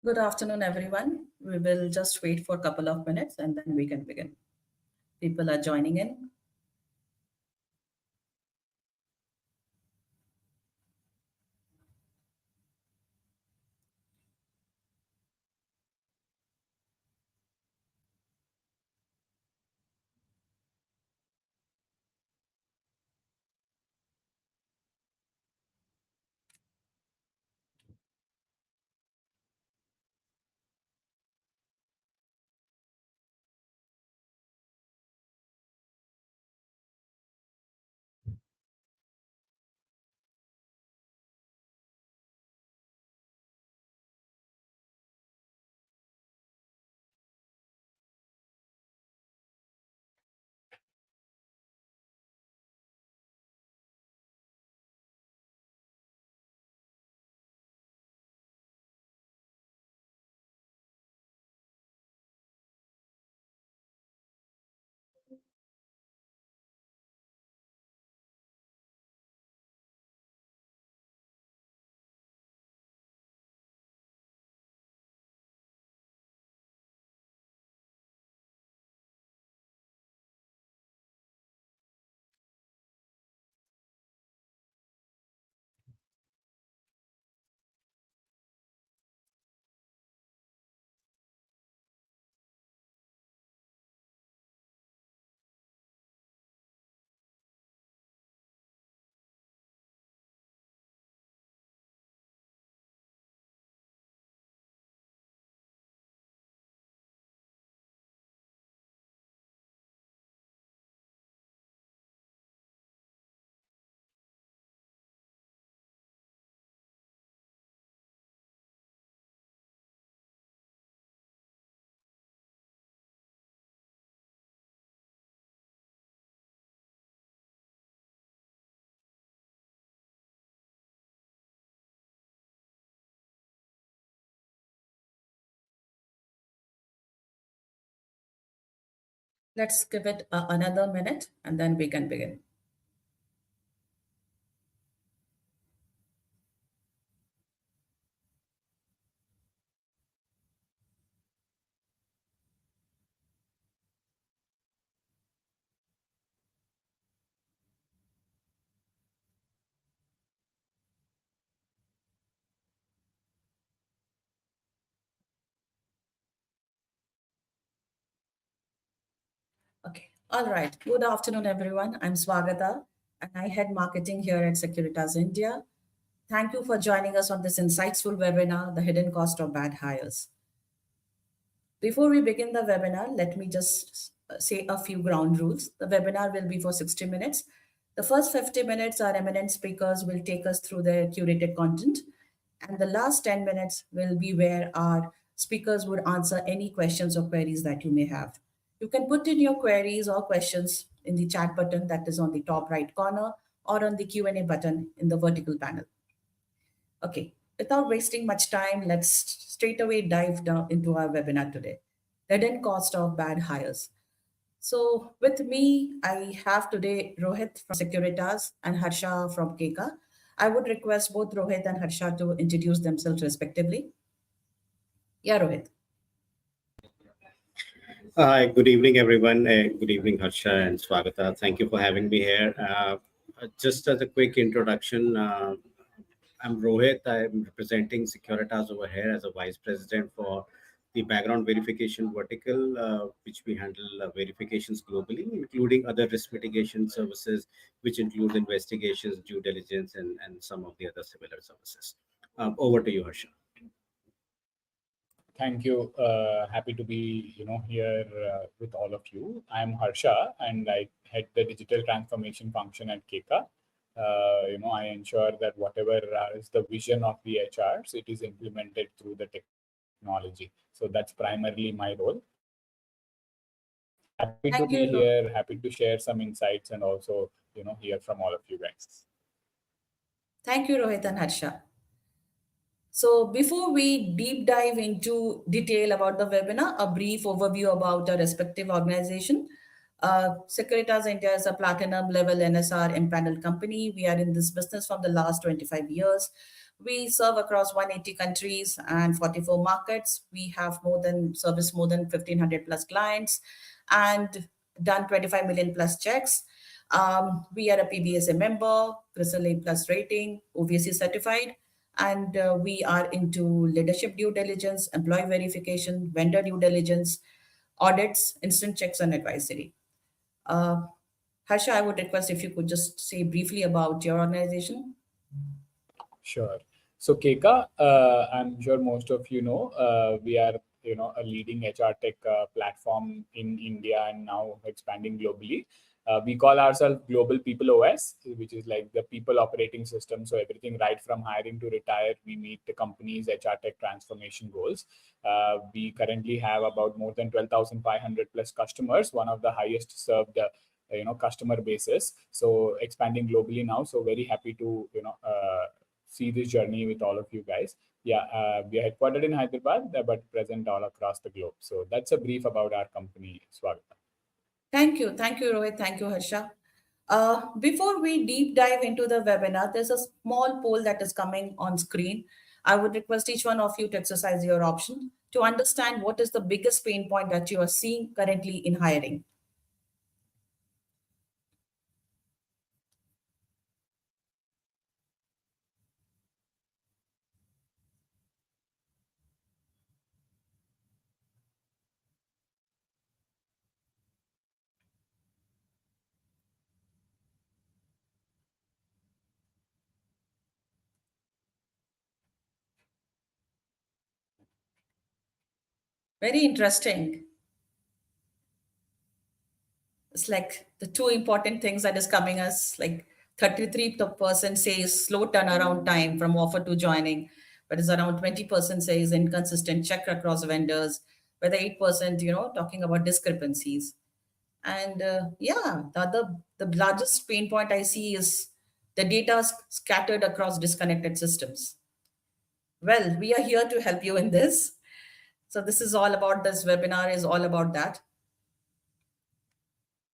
Good afternoon, everyone. We will just wait for a couple of minutes and then we can begin. People are joining in. Let's give it another minute and then we can begin. Okay. All right. Good afternoon, everyone. I'm Swagata and I head marketing here at Securitas India. Thank you for joining us on this insightful webinar, The Hidden Cost of Bad Hires. Before we begin the webinar, let me just say a few ground rules. The webinar will be for 60 minutes. The first 50 minutes, our eminent speakers will take us through their curated content. And the last 10 minutes will be where our speakers would answer any questions or queries that you may have. You can put in your queries or questions in the chat button that is on the top right corner or on the Q&A button in the vertical panel. Okay, without wasting much time, let's straight away dive down into our webinar today. The hidden cost of bad hires. So with me, I have today Rohit from Securitas and Harsha from Keka. I would request both Rohit and Harsha to introduce themselves respectively. Yeah, Rohit. Hi, good evening, everyone. Good evening, Harsha and Swagata. Thank you for having me here. Just as a quick introduction, I'm Rohit. I'm representing Securitas over here as a Vice President for the background verification vertical, which we handle verifications globally, including other risk mitigation services, which include investigations, due diligence, and some of the other similar services. Over to you, Harsha. Thank you. Happy to be, here with all of you. I'm Harsha, and I head the digital transformation function at Keka. I ensure that whatever is the vision of the HRs, it is implemented through the technology. So that's primarily my role. Happy to Thank be you. here. Happy to share some insights and also, hear from all of you guys. Thank you, Rohit and Harsha. So before we deep dive into detail about the webinar, a brief overview about our respective organization. Securitas India is a platinum level NSR impaneled company. We are in this business from the last 25 years. We serve across 180 countries and 44 markets. We have serviced more than 1,500 plus clients and done 25 million plus checks. We are a PBSA member, CRISIL A plus rating, OVC certified, and we are into leadership due diligence, employee verification, vendor due diligence, audits, instant checks, and advisory. Uh, Harsha, I would request if you could just say briefly about your organization. Sure. So Keka, I'm sure most of you know, we are a leading HR tech platform in India and now expanding globally. We call ourselves Global People OS, which is like the people operating system. So everything right from hiring to retire, we meet the company's HR tech transformation goals. We currently have about more than 12,500 plus customers, one of the highest served customer bases. So expanding globally now. So very happy to see this journey with all of you guys. Yeah, we are headquartered in Hyderabad, but present all across the globe. So that's a brief about our company, Swagata. Thank you. Thank you, Rohit. Thank you, Harsha. Before we deep dive into the webinar, there's a small poll that is coming on screen. I would request each one of you to exercise your option to understand what is the biggest pain point that you are seeing currently in hiring. Very interesting. It's like the two important things that is coming as like 33% says slow turnaround time from offer to joining, but it's around 20% says inconsistent check across vendors, where the 8%, talking about discrepancies. And the largest pain point I see is the data scattered across disconnected systems. Well, we are here to help you in this. So this is all about this webinar is all about that.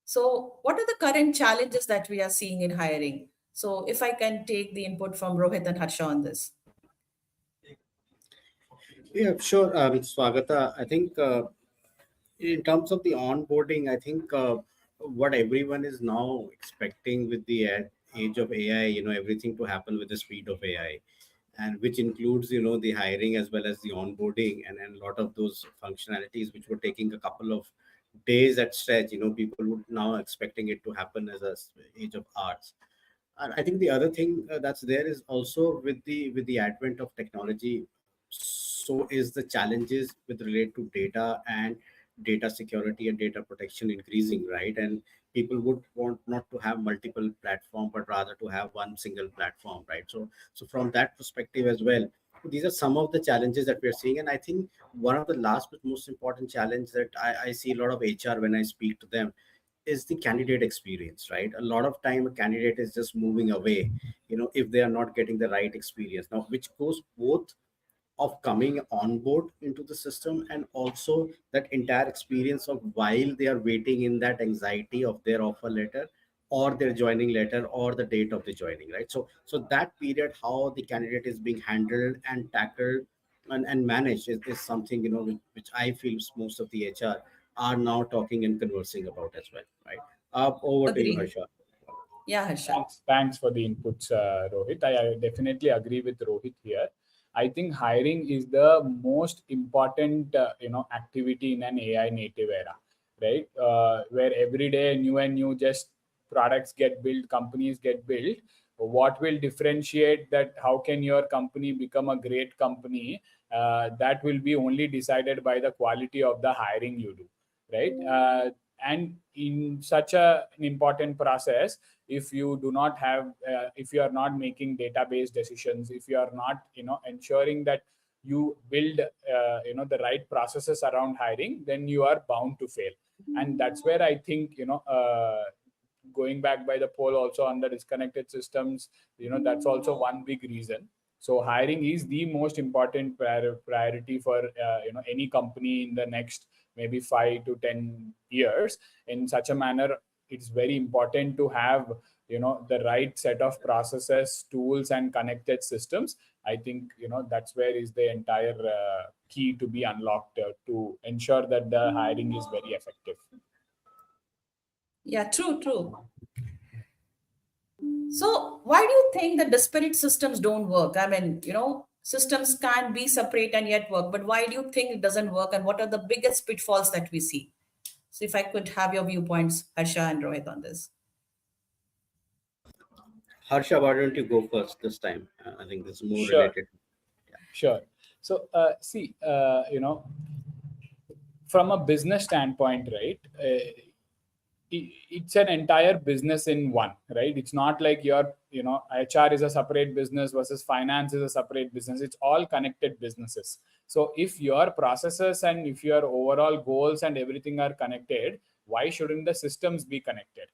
So what are the current challenges that we are seeing in hiring? So if I can take the input from Rohit and Harsha on this. Yeah, sure. Swagata, I think in terms of the onboarding, I think what everyone is now expecting with the age of AI, everything to happen with the speed of AI, and which includes, the hiring as well as the onboarding and a lot of those functionalities which were taking a couple of days at stretch, people would now expecting it to happen as a age of arts. And I think the other thing that's there is also with the advent of technology, so is the challenges with relate to data and data security and data protection increasing, right? And people would want not to have multiple platform, but rather to have one single platform, right? So from that perspective as well, these are some of the challenges that we're seeing. And I think one of the last but most important challenge that I see a lot of HR when I speak to them is the candidate experience, right? A lot of time a candidate is just moving away, if they are not getting the right experience now, which goes both of coming on board into the system and also that entire experience of while they are waiting in that anxiety of their offer letter or their joining letter or the date of the joining, right? So that period, how the candidate is being handled and tackled and managed is something, which I feel most of the HR are now talking and conversing about as well, right? Over to you, Agree. Harsha. Yeah, Harsha. Thanks for the inputs, Rohit. I definitely agree with Rohit here. I think hiring is the most important activity in an AI native era, right? Where every day new and new just products get built, companies get built. What will differentiate that? How can your company become a great company? That will be only decided by the quality of the hiring you do, right? And in such an important process, if you do not have if you are not making database decisions, if you are not ensuring that you build the right processes around hiring, then you are bound to fail. And that's where I think going back by the poll also on the disconnected systems, that's also one big reason. So hiring is the most important priority for any company in the next maybe 5 to 10 years. In such a manner, it's very important to have the right set of processes, tools, and connected systems. I think that's where is the entire key to be unlocked to ensure that the hiring is very effective. Yeah, true, true. So, why do you think that disparate systems don't work? I mean, systems can be separate and yet work, but why do you think it doesn't work? And what are the biggest pitfalls that we see? So, if I could have your viewpoints, Harsha and Rohit, on this. Harsha, why don't you go first this time? I think this is more Sure, related. sure. So, see, from a business standpoint, right? It's an entire business in one, right? It's not like your HR is a separate business versus finance is a separate business. It's all connected businesses. So if your processes and if your overall goals and everything are connected, why shouldn't the systems be connected?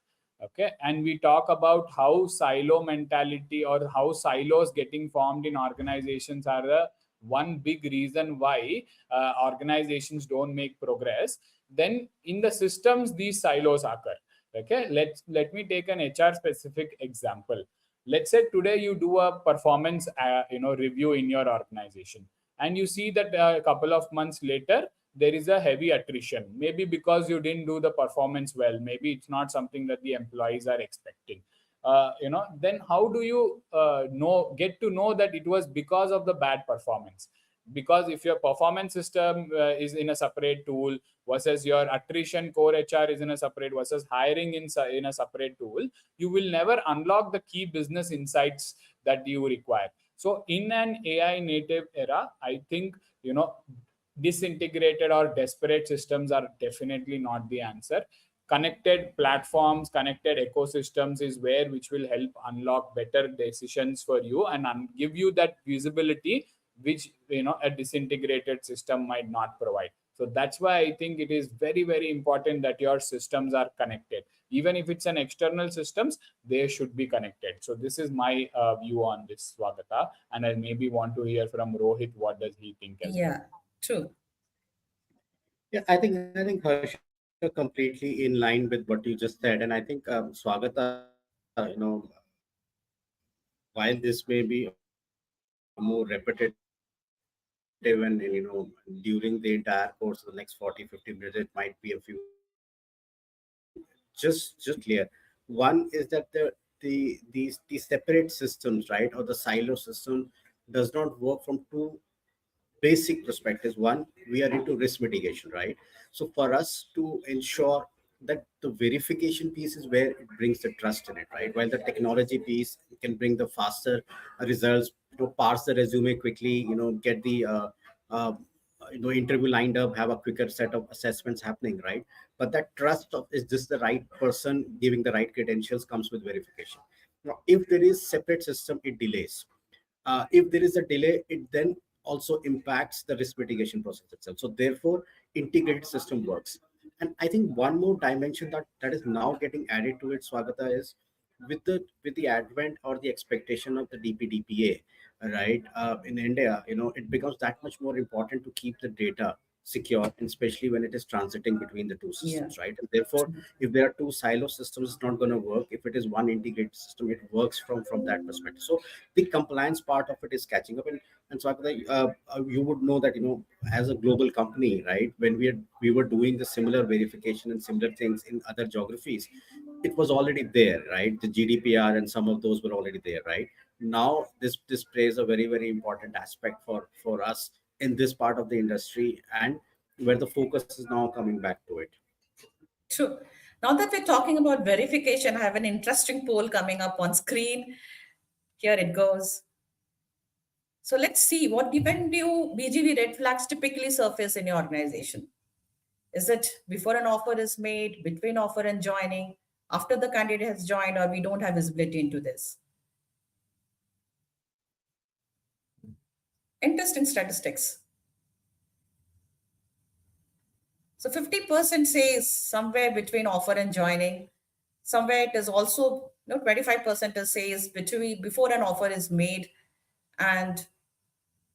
Okay. And we talk about how silo mentality or how silos getting formed in organizations are the one big reason why organizations don't make progress. Then in the systems these silos occur. Okay, let me take an HR specific example. Let's say today you do a performance review in your organization, and you see that a couple of months later there is a heavy attrition, maybe because you didn't do the performance well, maybe it's not something that the employees are expecting. Then how do you get to know that it was because of the bad performance? Because if your performance system is in a separate tool versus your attrition core HR is in a separate versus hiring in a separate tool, you will never unlock the key business insights that you require. So in an AI native era, I think disintegrated or disparate systems are definitely not the answer. Connected platforms, connected ecosystems is where which will help unlock better decisions for you and give you that visibility which a disintegrated system might not provide. So that's why I think it is very, very important that your systems are connected. Even if it's an external systems, they should be connected. So this is my view on this, Swagata, and I maybe want to hear from Rohit what does he think as well. Yeah, true. Yeah, I think Harsha completely in line with what you just said, and I think Swagata, while this may be a more repetitive and during the entire course of the next 40-50 minutes, it might be a few. Just to make it clear, one is that the separate systems, right, or the silo system does not work from two basic perspectives. One, we are into risk mitigation, right? So for us to ensure that the verification piece is where it brings the trust in it, right? While the technology piece can bring the faster results, parse the resume quickly, get the uh, interview lined up, have a quicker set of assessments happening, right? But that trust of is this the right person giving the right credentials comes with verification. Now, if there is separate system, it delays. If there is a delay, it then also impacts the risk mitigation process itself. So therefore, integrated system works. And I think one more dimension that is now getting added to it, Swagata, is with the advent or the expectation of the DPDPA, right? In India, it becomes that much more important to keep the data secure, and especially when it is transiting between the two Yeah, systems, right? And therefore, if there are two silo systems, it's not going to work. If it is one integrated system, it works from that perspective. So the compliance part of it is catching up. And so you would know that as a global company, right, when we were doing the similar verification and similar things in other geographies, it was already there, right? The GDPR and some of those were already there, right? now this plays a very, very important aspect for us in this part of the industry, and where the focus is now coming back to it. True. Now that we're talking about verification, I have an interesting poll coming up on screen. Here it goes. So let's see, when do BGV red flags typically surface in your organization? Is it before an offer is made, between offer and joining, after the candidate has joined, or we don't have visibility into this? Interesting statistics. So 50% says somewhere between offer and joining. Somewhere it is also, 25% says between before an offer is made, and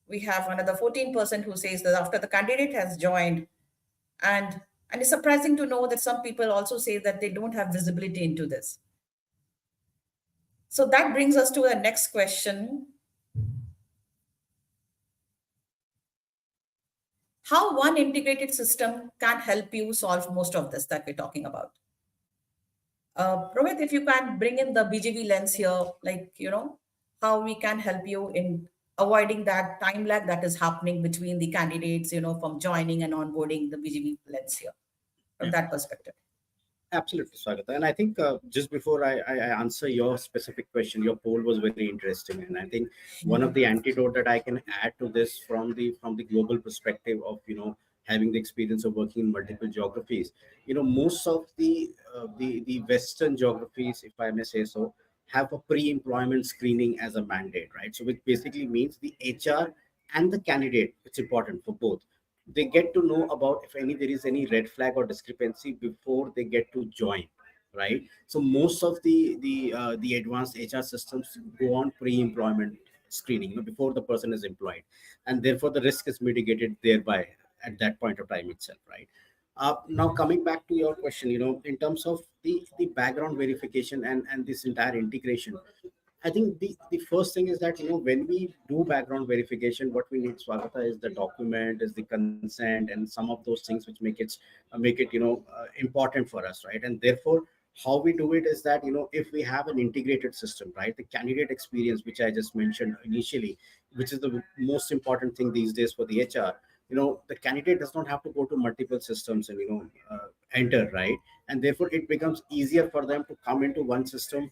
we have another 14% who says that after the candidate has joined. And it's surprising to know that some people also say that they don't have visibility into this. So that brings us to the next question. How one integrated system can help you solve most of this that we're talking about? Rohit, if you can bring in the BGV lens here, how we can help you in avoiding that time lag that is happening between the candidates, from joining and onboarding, the BGV lens here from that perspective. Absolutely, Swagata. And I think just before I answer your specific question, your poll was very interesting. And I think one of the antidote that I can add to this from the global perspective of, having the experience of working in multiple geographies, most of the Western geographies, if I may say so, have a pre-employment screening as a mandate, right? So which basically means the HR and the candidate, it's important for both, they get to know about if there is any red flag or discrepancy before they get to join, right? So most of the advanced HR systems go on pre-employment screening, before the person is employed, and therefore the risk is mitigated thereby at that point of time itself, right? Now coming back to your question, in terms of the background verification and this entire integration, I think the first thing is that, when we do background verification, what we need, Swagata, is the document, is the consent, and some of those things which make it important for us, right? And therefore, how we do it is that, if we have an integrated system, right, the candidate experience, which I just mentioned initially, which is the most important thing these days for the HR, the candidate does not have to go to multiple systems and enter, right? And therefore, it becomes easier for them to come into one system,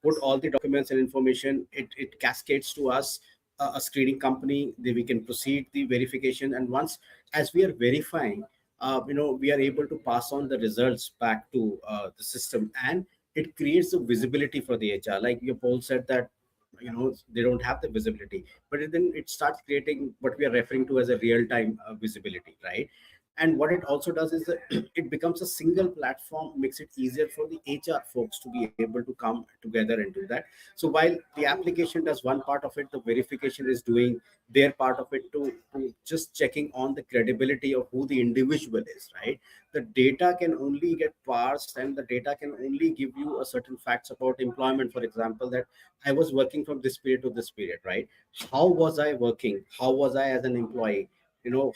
put all the documents and information, it cascades to us, a screening company, we can proceed the verification, and once, as we are verifying, we are able to pass on the results back to the system, and it creates a visibility for the HR. Like your poll said that, they don't have the visibility, but then it starts creating what we are referring to as a real time visibility, right? And what it also does is that it becomes a single platform, makes it easier for the HR folks to be able to come together and do that. So while the application does one part of it, the verification is doing their part of it to just checking on the credibility of who the individual is, right? The data can only get parsed, and the data can only give you a certain facts about employment. For example, that I was working from this period to this period, right? How was I working? How was I as an employee?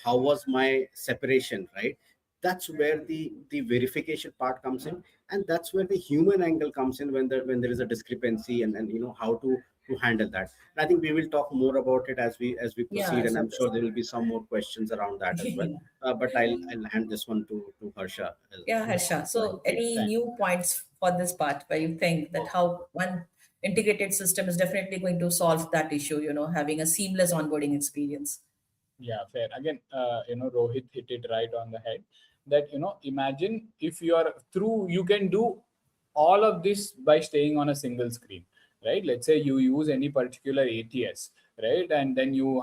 How was my separation, right? That's where the verification part comes in, and that's where the human angle comes in when there is a discrepancy, and how to handle that. And I think we will talk more about it as we Yeah, proceed, and so I'm sure there will be some more questions around that as well. But I'll hand this one to Harsha. yeah, Harsha. Right. So any Thank- new points for this part where you think that how one integrated system is definitely going to solve that issue, having a seamless onboarding experience? Yeah, fair. Again, Rohit hit it right on the head that, imagine if you are through, you can do all of this by staying on a single screen, right? Let's say you use any particular ATS, right? And then you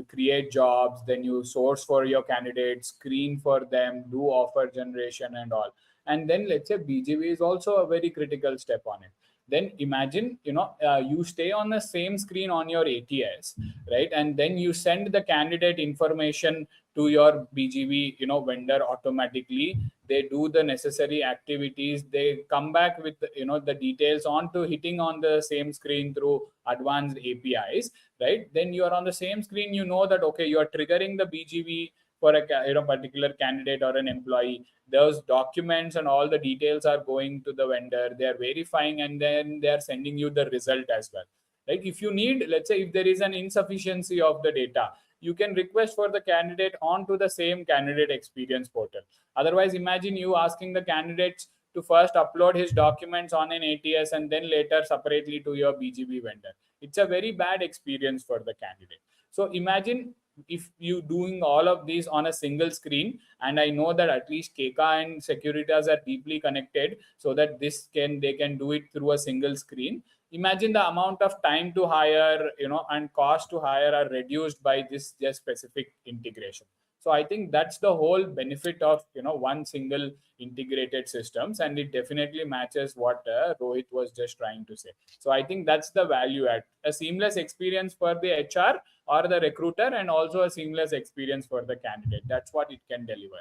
create jobs, then you source for your candidates, screen for them, do offer generation and all. And then let's say BGV is also a very critical step on it. Then imagine, you stay on the same screen on your ATS, right? And then you send the candidate information to your BGV, vendor automatically. They do the necessary activities. They come back with, the details onto hitting on the same screen through advanced APIs, right? Then you are on the same screen. You know that, okay, you are triggering the BGV for a particular candidate or an employee. Those documents and all the details are going to the vendor. They are verifying, and then they are sending you the result as well. Like if you need, let's say, if there is an insufficiency of the data, you can request for the candidate onto the same candidate experience portal. Otherwise, imagine you asking the candidates to first upload his documents on an ATS and then later separately to your BGV vendor. It's a very bad experience for the candidate. So imagine if you doing all of these on a single screen, and I know that at least Keka and Securitas are deeply connected so that they can do it through a single screen. Imagine the amount of time to hire, and cost to hire are reduced by this just specific integration. So I think that's the whole benefit of one single integrated systems, and it definitely matches what Rohit was just trying to say. So I think that's the value add: a seamless experience for the HR or the recruiter, and also a seamless experience for the candidate. That's what it can deliver.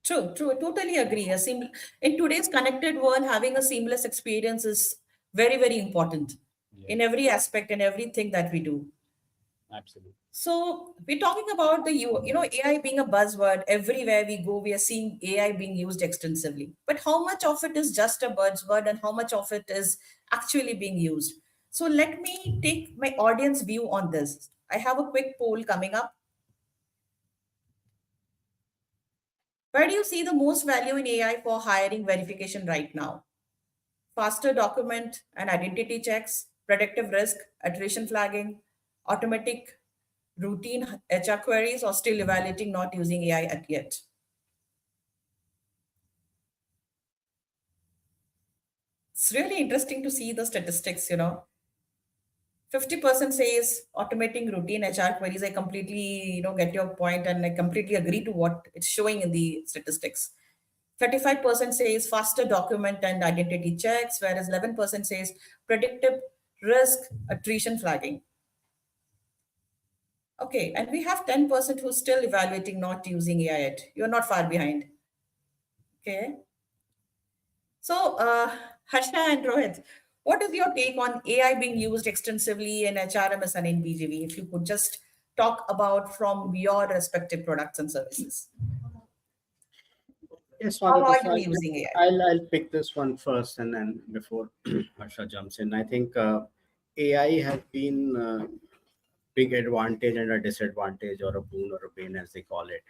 True, true. I totally agree. In today's connected world, having a seamless experience is very, very important Yeah, in every aspect and everything that we do. absolutely. So we're talking about AI being a buzzword. Everywhere we go, we are seeing AI being used extensively. But how much of it is just a buzzword and how much of it is actually being used? So let me take my audience view on this. I have a quick poll coming up. Where do you see the most value in AI for hiring verification right now? Faster document and identity checks, predictive risk, attrition flagging, automatic routine HR queries, or still evaluating not using AI at yet? It's really interesting to see the statistics. 50% says automating routine HR queries. I completely get your point and I completely agree to what it's showing in the statistics. 35% says faster document and identity checks, whereas 11% says predictive risk attrition flagging. Okay, and we have 10% who's still evaluating not using AI yet. You're not far behind. Okay. So, Harsha and Rohit, what is your take on AI being used extensively in HRMS and in BGV? If you could just talk about from your respective products and services. Yes, How Swagata. are So you using AI? I'll pick this one first, and then before Harsha jumps in, I think AI has been big advantage and a disadvantage, or a boon or a bane, as they call it.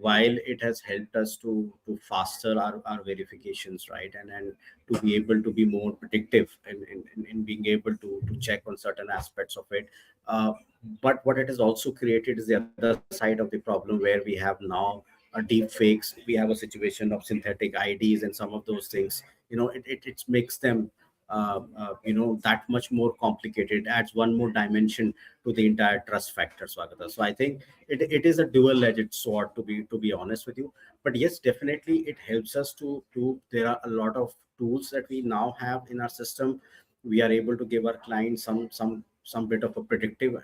While it has helped us to faster our verifications, right, and to be able to be more predictive in being able to check on certain aspects of it. Uh, but what it has also created is the other side of the problem, where we have now deep fakes. We have a situation of synthetic IDs and some of those things. It makes them that much more complicated, adds one more dimension to the entire trust factor, Swagata. So I think it is a dual-edged sword, to be honest with you. But yes, definitely it helps us to there are a lot of tools that we now have in our system. We are able to give our clients some bit of a predictive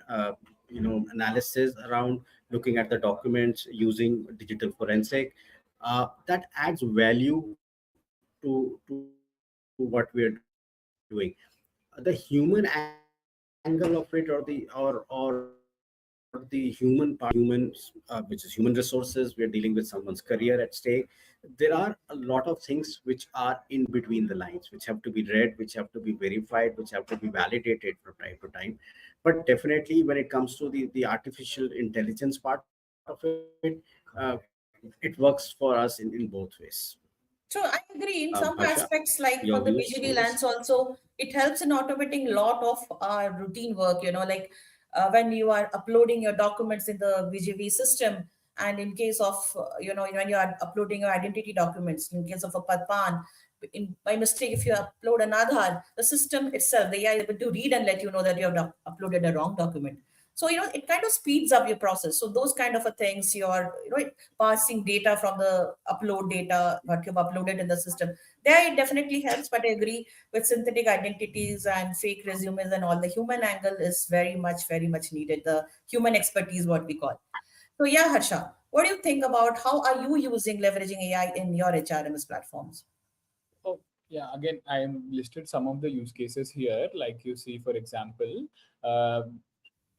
analysis around looking at the documents using digital forensic. That adds value to what we are doing. The human angle of it, or the human part, which is human resources, we are dealing with someone's career at stake. There are a lot of things which are in between the lines, which have to be read, which have to be verified, which have to be validated from time to time. But definitely when it comes to the artificial intelligence part of it, it works for us in both ways. So I agree in some Harsha, aspects, your like for views the on BGV this? lands also, it helps in automating a lot of routine work, like when you are uploading your documents in the BGV system, and in case of, when you are uploading your identity documents, in case of a PAN, by mistake, if you upload an Aadhaar, the system itself, the AI is able to read and let you know that you have uploaded a wrong document. So, it kind of speeds up your process. So those kind of a things, passing data from the upload data, what you've uploaded in the system. There it definitely helps, but I agree with synthetic identities and fake resumes and all. The human angle is very much needed. The human expertise, what we call. So yeah, Harsha, what do you think about how are you using leveraging AI in your HRMS platforms? Oh, yeah. Again, I am listed some of the use cases here. Like you see, for example, uh,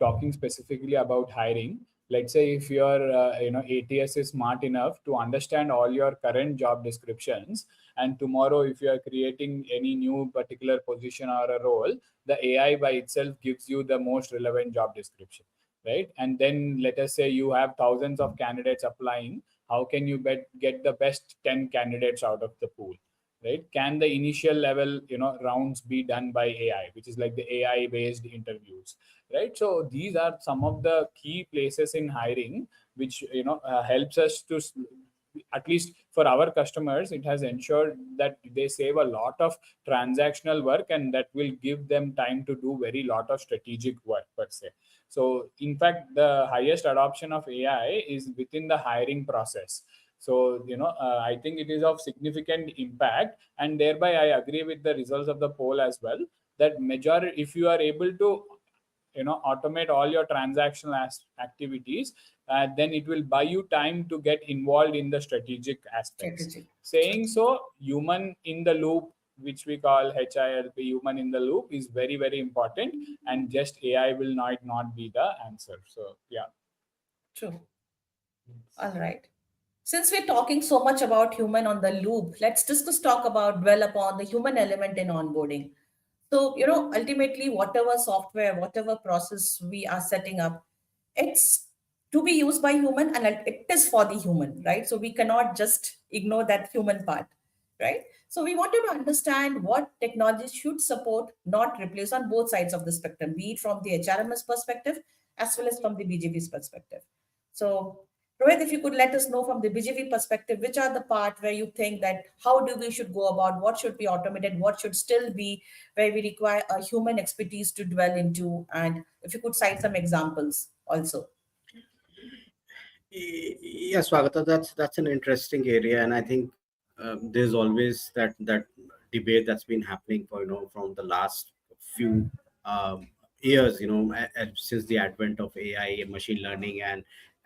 talking specifically about hiring. Let's say if your ATS is smart enough to understand all your current job descriptions, and tomorrow if you are creating any new particular position or a role, the AI by itself gives you the most relevant job description, right? And then let us say you have thousands of candidates applying. How can you get the best 10 candidates out of the pool, right? Can the initial level rounds be done by AI, which is like the AI based interviews, right? So these are some of the key places in hiring which helps us to at least for our customers, it has ensured that they save a lot of transactional work, and that will give them time to do very lot of strategic work per se. So in fact, the highest adoption of AI is within the hiring process. So I think it is of significant impact, and thereby I agree with the results of the poll as well, that majority, if you are able to automate all your transactional activities, then it will buy you time to get involved in the strategic aspects. Strategy. Saying so, human in the loop, which we call HILP, human in the loop, is very, very important, and just AI will not be the answer. So yeah. True. All right. Since we're talking so much about human on the loop, let's just talk about dwell upon the human element in onboarding. So, ultimately, whatever software, whatever process we are setting up, it's to be used by human and it is for the human, right? So we cannot just ignore that human part, right? So we wanted to understand what technology should support, not replace on both sides of the spectrum, be it from the HRMS perspective as well as from the BGV's perspective. So Rohit, if you could let us know from the BGV perspective, which are the part where you think that how do we should go about, what should be automated, what should still be where we require a human expertise to dwell into, and if you could cite some examples also. Yes, Swagata, that's an interesting area, and I think there's always that debate that's been happening for from the last few years, since the advent of AI and machine learning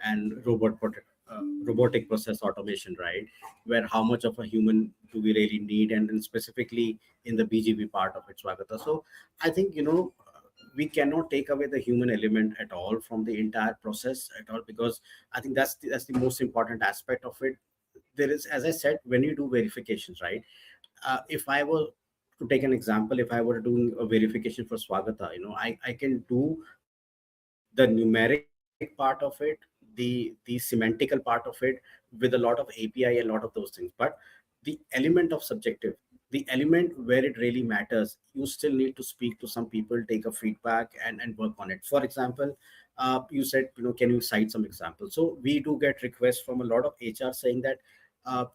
and robotic process automation, right? Where how much of a human do we really need, and specifically in the BGV part of it, Swagata. So I think we cannot take away the human element at all from the entire process at all, because I think that's the most important aspect of it. There is, as I said, when you do verifications, right? If I were to take an example, if I were doing a verification for Swagata, I can do the numeric part of it, the semantical part of it, with a lot of API and a lot of those things. But the element of subjective, the element where it really matters, you still need to speak to some people, take a feedback, and work on it. For example, you said, can you cite some examples? So we do get requests from a lot of HR saying that,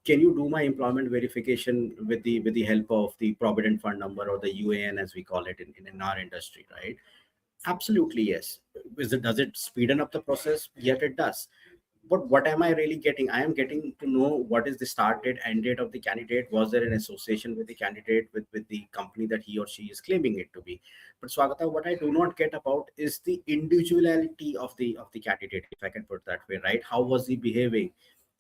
can you do my employment verification with the help of the provident fund number, or the UAN as we call it in our industry, right? Absolutely, yes. Does it speeden up the process? Yet it does. But what am I really getting? I am getting to know what is the start date, end date of the candidate. Was there an association with the candidate, with the company that he or she is claiming it to be? But Swagata, what I do not get about is the individuality of the candidate, if I can put that way, right? How was he behaving?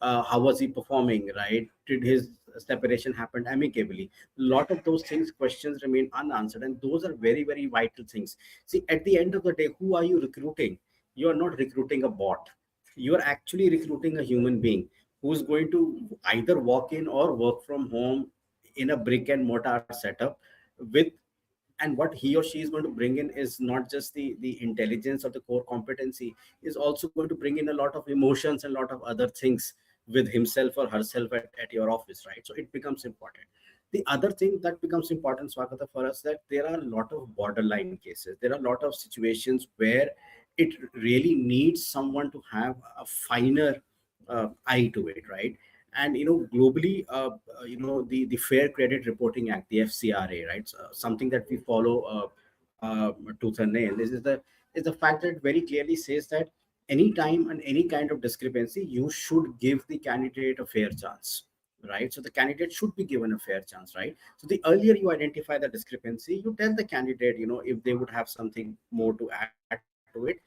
How was he performing, right? Did his separation happen amicably? A lot of those things, questions remain unanswered, and those are very, very vital things. See, at the end of the day, who are you recruiting? You are not recruiting a bot. You are actually recruiting a human being who's going to either walk in or work from home in a brick and mortar setup with, and what he or she is going to bring in is not just the intelligence or the core competency, is also going to bring in a lot of emotions and a lot of other things with himself or herself at your office, right? So it becomes important. The other thing that becomes important, Swagata, for us, that there are a lot of borderline cases. There are a lot of situations where it really needs someone to have a finer eye to it, right? And globally, the Fair Credit Reporting Act, the FCRA, right? So, something that we follow tooth and nail, is the fact that very clearly says that any time and any kind of discrepancy, you should give the candidate a fair chance, right? So the candidate should be given a fair chance, right? So the earlier you identify the discrepancy, you tell the candidate, if they would have something more to add to it.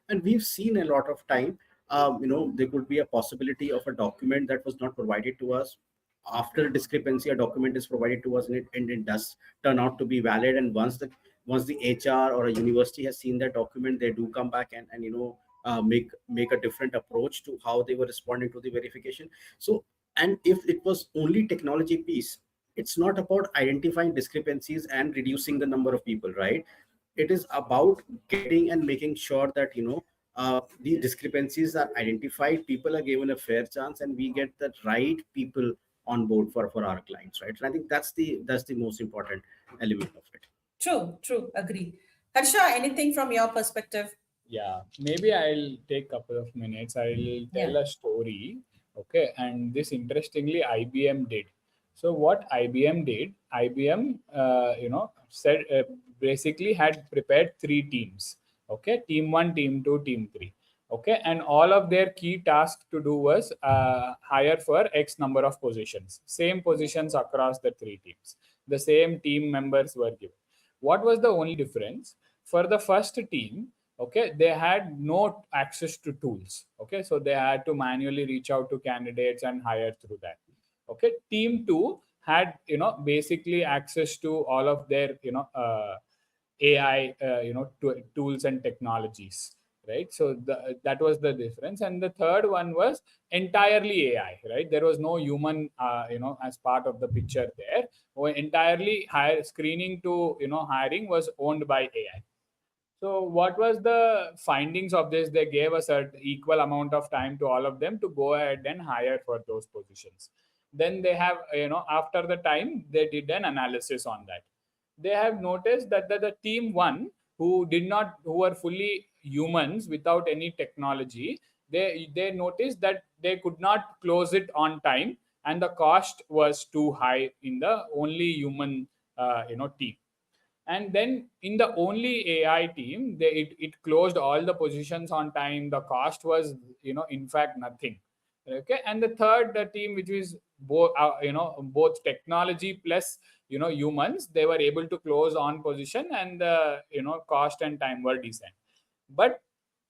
And we've seen a lot of time, there could be a possibility of a document that was not provided to us. After a discrepancy, a document is provided to us, and it does turn out to be valid. And once the HR or a university has seen that document, they do come back and make a different approach to how they were responding to the verification. So, and if it was only technology piece, it's not about identifying discrepancies and reducing the number of people, right? It is about getting and making sure that the discrepancies are identified, people are given a fair chance, and we get the right people on board for our clients, right? And I think that's the most important element of it. True, agree. Harsha, anything from your perspective? Yeah, maybe I'll take a couple of minutes. I'll tell Yeah. a story. Okay, and this interestingly, IBM did. So what IBM did, IBM, said basically had prepared three teams. Okay, team one, team two, team three. Okay, and all of their key task to do was hire for X number of positions, same positions across the three teams. The same team members were given. What was the only difference? For the first team, okay, they had no access to tools. Okay, so they had to manually reach out to candidates and hire through that. Okay, team 2 had basically access to all of their AI tools and technologies, right? So that was the difference. And the third one was entirely AI, right? There was no human as part of the picture there. Entirely screening to hiring was owned by AI. So what was the findings of this? They gave a certain equal amount of time to all of them to go ahead and hire for those positions. Then they have, after the time, they did an analysis on that. They have noticed that the team one, who were fully humans without any technology, they noticed that they could not close it on time, and the cost was too high in the only human, team. And then in the only AI team, it closed all the positions on time. The cost was in fact nothing. Okay, and the third team, which is both technology plus humans, they were able to close on position, and the cost and time were decent. But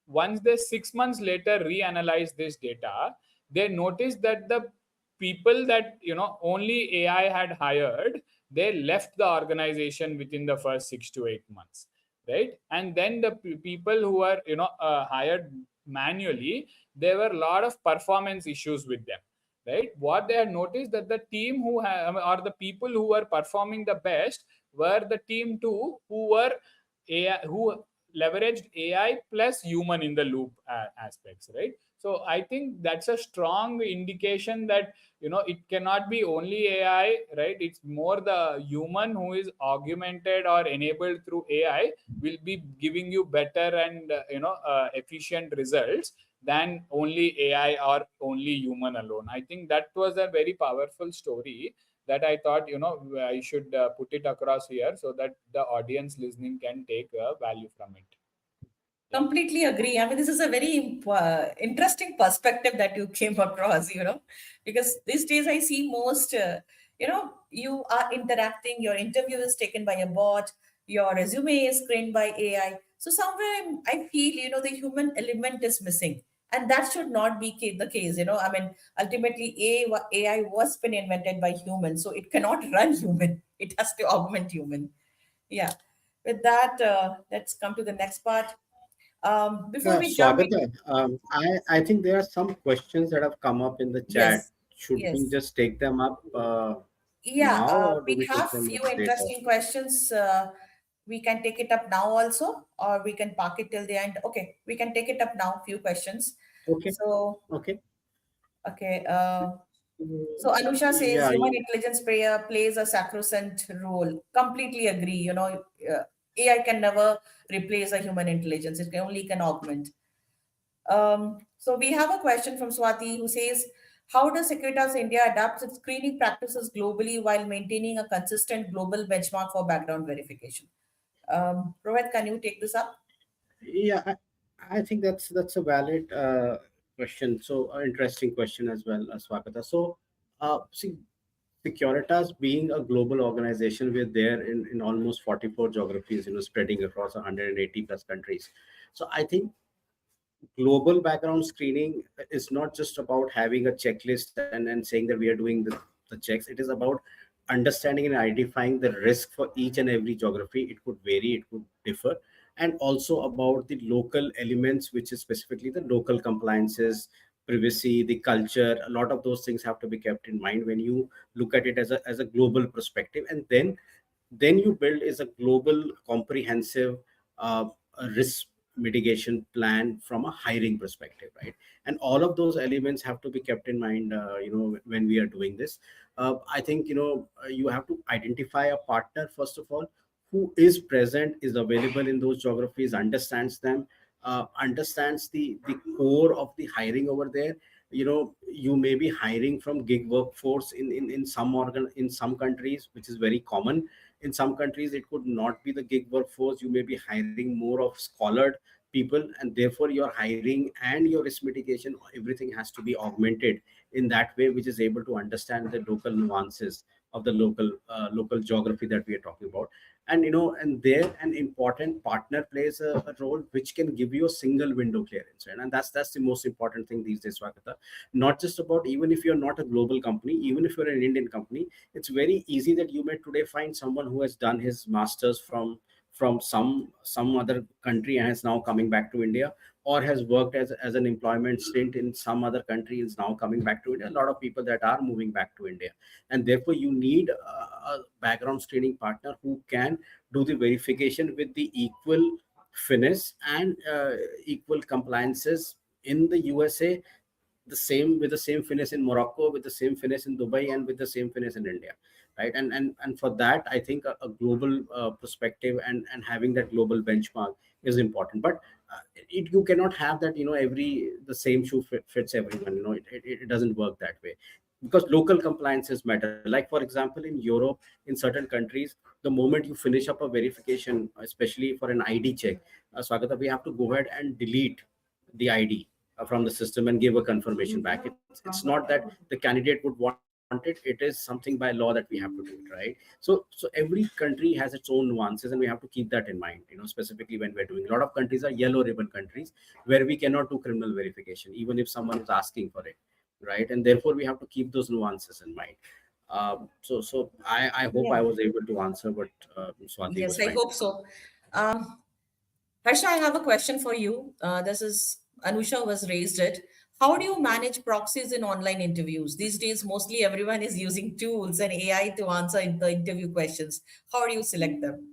once they 6 months later reanalyze this data, they noticed that the people that only AI had hired, they left the organization within the first 6 to 8 months, right? And then the people who were hired manually, there were a lot of performance issues with them, right? What they had noticed that the team or the people who were performing the best were the team two, who were AI, who leveraged AI plus human in the loop aspects, right? So I think that's a strong indication that it cannot be only AI, right? It's more the human who is augmented or enabled through AI will be giving you better and efficient results than only AI or only human alone. I think that was a very powerful story that I thought I should put it across here so that the audience listening can take value from it. Yeah. Completely agree. I mean, this is a very interesting perspective that you came across, because these days I see most, you are interacting, your interview is taken by a bot, your resume is screened by AI. So somewhere I feel, the human element is missing. And that should not be the case, I mean, ultimately AI was been invented by humans, so it cannot run human. It has to augment human. Yeah. With that, let's come to the next part. Before we jump in, Swagata, I think there are some questions that have come up in the chat. yes, Should we yes. just take them up Yeah, now, or do we we have take them few later? interesting questions. We can take it up now also, or we can park it till the end. Okay, we can take it up now, few questions. Okay, So, okay. okay. So Anusha says Yeah, human intelligence plays a sacrosanct role. Completely agree. AI can never replace a human intelligence. It can only can augment. So we have a question from Swati who says, how does Securitas India adapt its screening practices globally while maintaining a consistent global benchmark for background verification? Rohit, can you take this up? yeah. I think that's a valid question. So, interesting question as well, Swagata. So, see, Securitas being a global organization, we're there in almost 44 geographies, spreading across 180 plus countries. So I think global background screening is not just about having a checklist and saying that we are doing the checks. It is about understanding and identifying the risk for each and every geography. It could vary, it could differ, and also about the local elements, which is specifically the local compliances, privacy, the culture. A lot of those things have to be kept in mind when you look at it as a global perspective. And then you build is a global comprehensive uh, risk mitigation plan from a hiring perspective, right? And all of those elements have to be kept in mind, when we are doing this. I think, you have to identify a partner first of all, who is present, is available in those geographies, understands them, understands the core of the hiring over there. You may be hiring from gig workforce in some countries, which is very common. In some countries it could not be the gig workforce. You may be hiring more of scholared people, and therefore your hiring and your risk mitigation, everything has to be augmented in that way, which is able to understand the local nuances of the local geography that we are talking about. And and there an important partner plays a role, which can give you a single window clearance, right? And that's the most important thing these days, Swagata. Not just about, even if you're not a global company, even if you're an Indian company, it's very easy that you may today find someone who has done his masters from some other country and is now coming back to India, or has worked as an employment stint in some other country, is now coming back to India. A lot of people that are moving back to India, and therefore you need a background screening partner who can do the verification with the equal finesse and equal compliances in the USA, the same with the same finesse in Morocco, with the same finesse in Dubai, and with the same finesse in India, right? And for that, I think a global perspective and having that global benchmark is important. But you cannot have that, every the same shoe fits everyone. It doesn't work that way, because local compliances matter. Like for example, in Europe, in certain countries, the moment you finish up a verification, especially for an ID check, Swagata, we have to go ahead and delete the ID from the system and give a confirmation back. It's not that the candidate would want it. It is something by law that we have to do it, right? So every country has its own nuances, and we have to keep that in mind. Specifically when we're doing, a lot of countries are yellow ribbon countries where we cannot do criminal verification, even if someone is asking for it, right? And therefore we have to keep those nuances in mind. I hope I Yeah. was able to answer what Swati Yes, was I trying to. hope so. Um, Harsha, I have a question for you. This is Anusha was raised it. How do you manage proxies in online interviews? These days, mostly everyone is using tools and AI to answer the interview questions. How do you select them?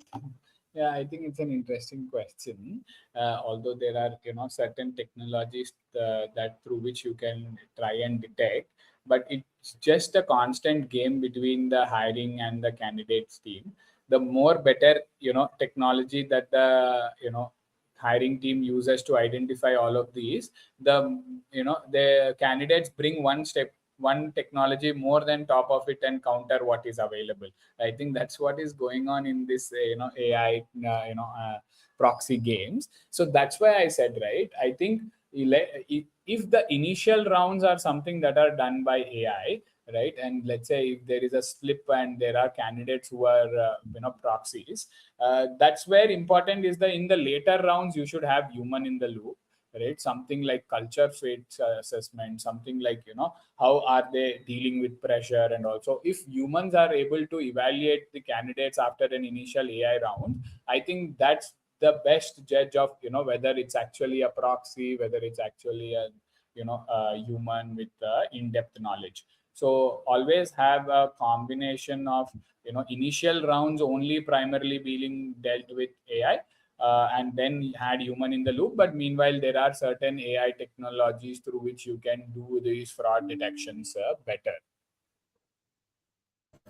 Yeah, I think it's an interesting question. Although there are, certain technologies that through which you can try and detect, but it's just a constant game between the hiring and the candidates team. The more better, technology that the, hiring team uses to identify all of these, the candidates bring one technology more than top of it and counter what is available. I think that's what is going on in this, AI, proxy games. So that's why I said, right? I think if the initial rounds are something that are done by AI, right? And let's say if there is a slip and there are candidates who are, proxies, that's where important is the in the later rounds you should have human in the loop, right? Something like culture fit assessment, something like, how are they dealing with pressure, and also if humans are able to evaluate the candidates after an initial AI round, I think that's the best judge of, whether it's actually a proxy, whether it's actually a, a human with in-depth knowledge. So always have a combination of, initial rounds only primarily being dealt with AI, and then had human in the loop. But meanwhile, there are certain AI technologies through which you can do these fraud detections better.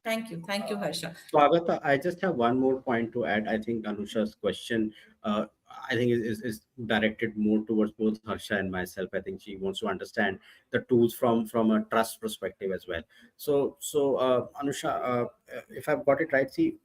Thank you, Harsha. So, Agatha, I just have one more point to add. I think Anusha's question, I think, is directed more towards both Harsha and myself. I think she wants to understand the tools from a trust perspective as well. So Anusha, if I've got it right, see,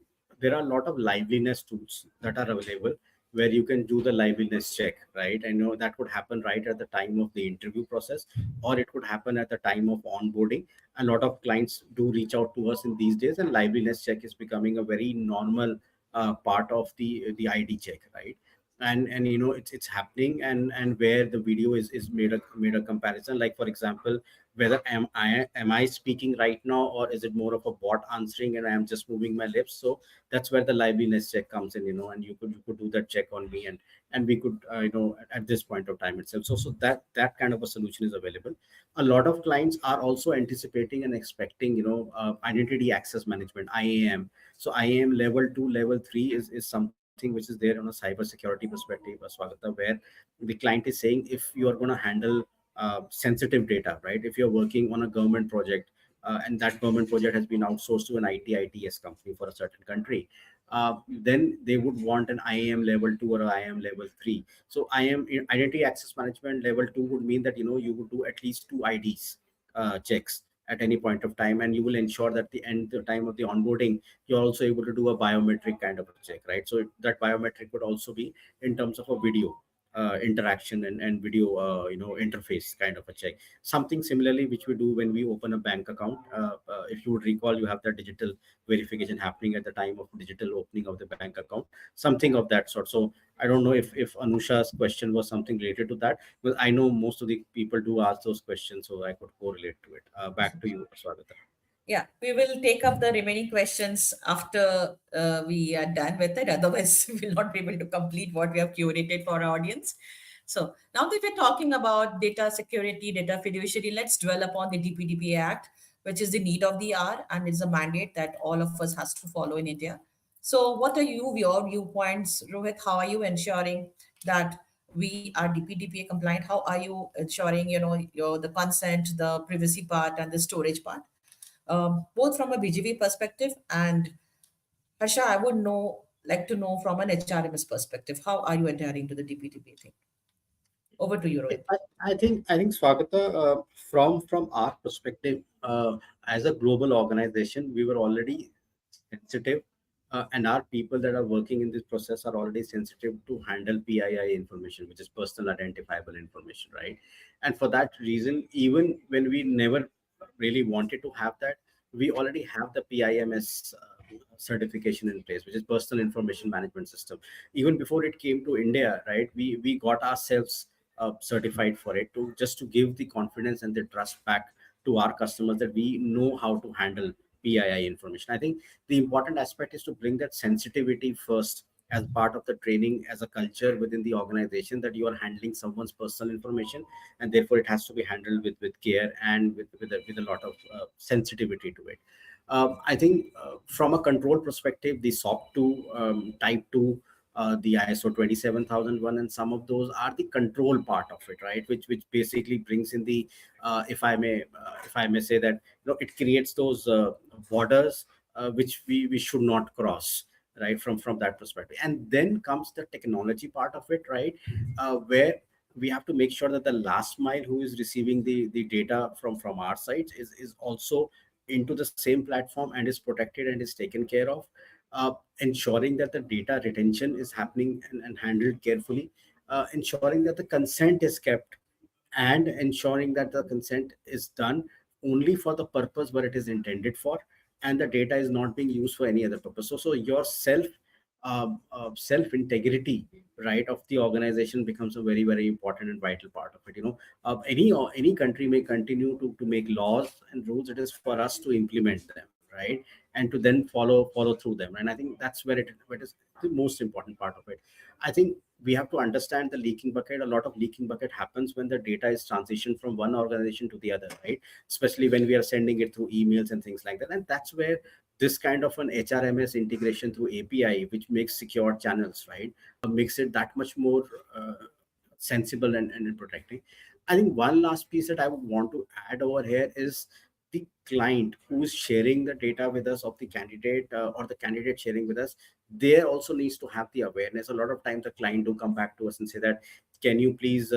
there are a lot of liveliness tools that are available where you can do the liveliness check, right? I know that would happen right at the time of the interview process, or it could happen at the time of onboarding. A lot of clients do reach out to us in these days, and liveliness check is becoming a very normal part of the ID check, right? and it's happening, and where the video is made a comparison, like for example, whether am I speaking right now, or is it more of a bot answering and I am just moving my lips. So that's where the liveliness check comes in, and you could do that check on me, and we could at this point of time itself. So that kind of a solution is available. A lot of clients are also anticipating and expecting identity access management, IAM. So IAM level 2, level 3 is something which is there on a cyber security perspective, Swagata, where the client is saying if you are going to handle sensitive data, right? If you're working on a government project, and that government project has been outsourced to an ITS company for a certain country, then they would want an IAM level 2 or IAM level 3. So IAM, identity access management level 2, would mean that you would do at least two IDs checks at any point of time, and you will ensure that the time of the onboarding, you're also able to do a biometric kind of a check, right? So that biometric would also be in terms of a video interaction, and video interface kind of a check. Something similarly which we do when we open a bank account. If you would recall, you have the digital verification happening at the time of digital opening of the bank account, something of that sort. So I don't know if Anusha's question was something related to that, but I know most of the people do ask those questions, so I could correlate to it. Back to you, Swagata. Yeah, we will take up the remaining questions after we are done with it. Otherwise, we will not be able to complete what we have curated for our audience. So now that we're talking about data security, data fiduciary, let's dwell upon the DPDP Act, which is the need of the hour, and it's a mandate that all of us has to follow in India. So what are your viewpoints, Rohit? How are you ensuring that we are DPDPA compliant? How are you ensuring, the consent, the privacy part, and the storage part? Both from a BGV perspective and Harsha, I would like to know from an HRMS perspective, how are you adhering to the DPTP thing? Over to you, Rohit. I think Swagata, from our perspective, as a global organization, we were already sensitive, and our people that are working in this process are already sensitive to handle PII information, which is personal identifiable information, right? And for that reason, even when we never really wanted to have that, we already have the PIMS certification in place, which is personal information management system. Even before it came to India, right? We got ourselves certified for it, to just to give the confidence and the trust back to our customers that we know how to handle PII information. I think the important aspect is to bring that sensitivity first as part of the training, as a culture within the organization, that you are handling someone's personal information, and therefore it has to be handled with care and with a lot of sensitivity to it. I think from a control perspective, the SOC 2, Type 2, the ISO 27001, and some of those are the control part of it, right? Which basically brings in the, if I may say that, it creates those borders which we should not cross, right? From that perspective, and then comes the technology part of it, right? Where we have to make sure that the last mile who is receiving the data from our sites is also into the same platform and is protected and is taken care of, ensuring that the data retention is happening and handled carefully, ensuring that the consent is kept, and ensuring that the consent is done only for the purpose where it is intended for, and the data is not being used for any other purpose. So your self integrity, right, of the organization becomes a very, very important and vital part of it. Any country may continue to make laws and rules. It is for us to implement them, right, and to then follow through them. And I think that's where it is the most important part of it. I think we have to understand the leaking bucket. A lot of leaking bucket happens when the data is transitioned from one organization to the other, right? Especially when we are sending it through emails and things like that. And that's where this kind of an HRMS integration through API, which makes secure channels, right, makes it that much more sensible and protecting. I think one last piece that I would want to add over here is the client who is sharing the data with us of the candidate, or the candidate sharing with us. There also needs to have the awareness. A lot of times the client do come back to us and say that, can you please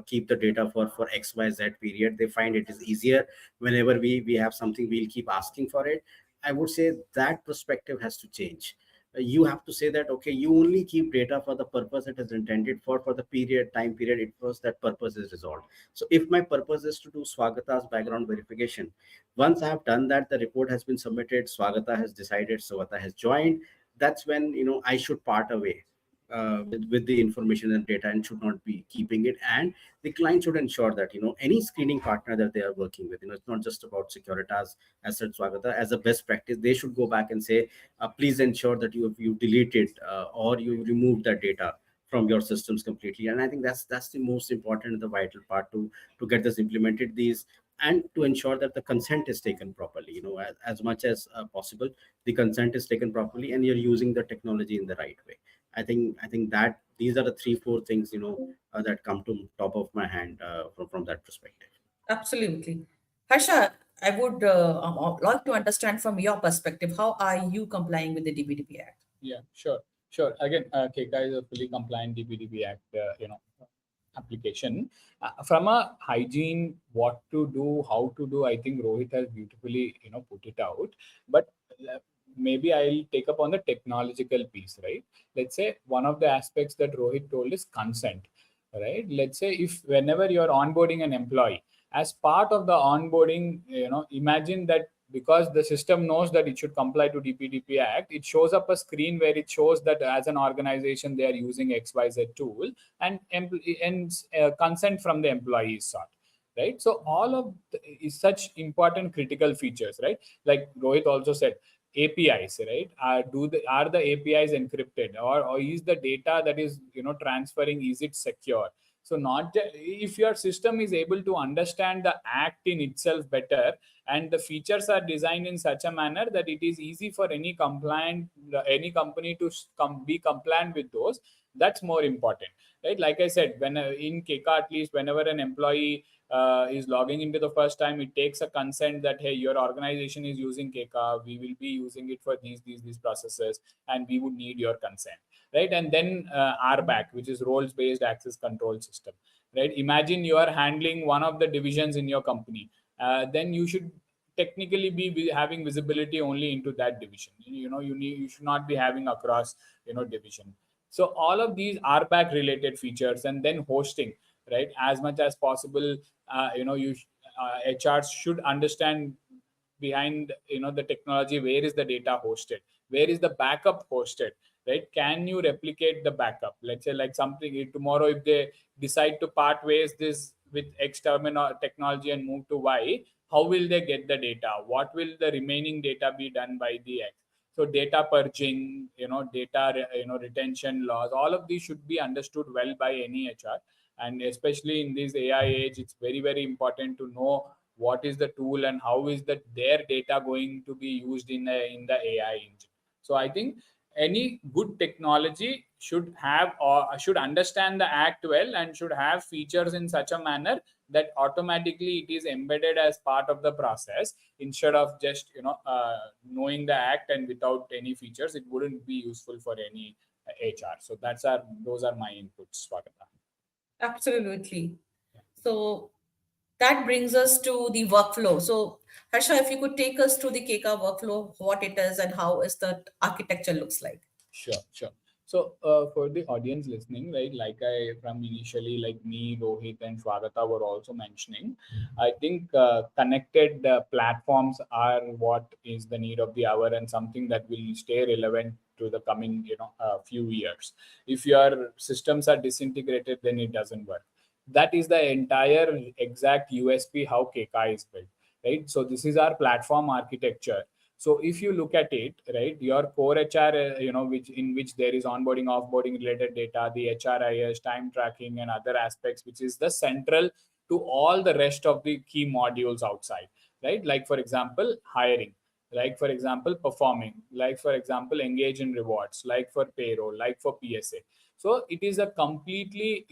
keep the data for XYZ period. They find it is easier whenever we have something, we'll keep asking for it. I would say that perspective has to change. You have to say that, okay, you only keep data for the purpose it is intended for the time period it was that purpose is resolved. So if my purpose is to do Swagata's background verification, once I have done that, the report has been submitted, Swagata has decided, Swagata has joined, that's when I should part away with the information and data and should not be keeping it. And the client should ensure that, any screening partner that they are working with, it's not just about Securitas, as said Swagata, as a best practice, they should go back and say, please ensure that you deleted or you removed that data from your systems completely. And I think that's the most important and the vital part to get this implemented, these, and to ensure that the consent is taken properly, as much as possible, the consent is taken properly and you're using the technology in the right way. I think that these are the 3-4 things, that come to top of my hand from that perspective. Absolutely. Harsha, I would like to understand from your perspective, how are you complying with the DPDP Act? Yeah, sure. Again, Keka is a fully compliant DPDP Act, application. From a hygiene, what to do, how to do, I think Rohit has beautifully, put it out. But maybe I'll take up on the technological piece, right? Let's say one of the aspects that Rohit told is consent, right? Let's say if whenever you're onboarding an employee, as part of the onboarding, imagine that because the system knows that it should comply to DPDP Act, it shows up a screen where it shows that as an organization they are using XYZ tool, and consent from the employee is sought, right? So all of is such important critical features, right? Like Rohit also said, APIs, right? Are the APIs encrypted, or is the data that is transferring, is it secure? So not if your system is able to understand the act in itself better, and the features are designed in such a manner that it is easy for any company to be compliant with those, that's more important, right? Like I said, when in Keka, at least whenever an employee is logging into the first time, it takes a consent that, hey, your organization is using Keka, we will be using it for these processes, and we would need your consent, right? And then RBAC, which is roles based access control system, right? Imagine you are handling one of the divisions in your company, then you should technically be having visibility only into that division. You should not be having across division. So all of these RBAC related features, and then hosting, right? As much as possible, HRs should understand behind the technology, where is the data hosted, where is the backup hosted, right? Can you replicate the backup? Let's say like something tomorrow, if they decide to part ways this with X technology and move to Y, how will they get the data? What will the remaining data be done by the X? So data purging, data retention laws, all of these should be understood well by any HR. And especially in this AI age, it's very, very important to know what is the tool and how is that their data going to be used in the AI engine. So I think any good technology should have, or should understand the act well, and should have features in such a manner that automatically it is embedded as part of the process, instead of just knowing the act and without any features, it wouldn't be useful for any HR. So those are my inputs, Swagata. Absolutely. So that brings us to the workflow. So Harsha, if you could take us through the Keka workflow, what it is and how is the architecture looks like. Sure. So for the audience listening, right, like I from initially, like me, Rohit, and Swagata were also mentioning, I think connected platforms are what is the need of the hour, and something that will stay relevant to the coming few years. If your systems are disintegrated, then it doesn't work. That is the entire exact USP how Keka is built, right? So this is our platform architecture. So if you look at it, right, your core HR, which there is onboarding, offboarding related data, the HRIS, time tracking, and other aspects, which is the central to all the rest of the key modules outside, right? Like for example, hiring, like for example, performing, like for example, engage in rewards, like for payroll, like for PSA. So it is a completely,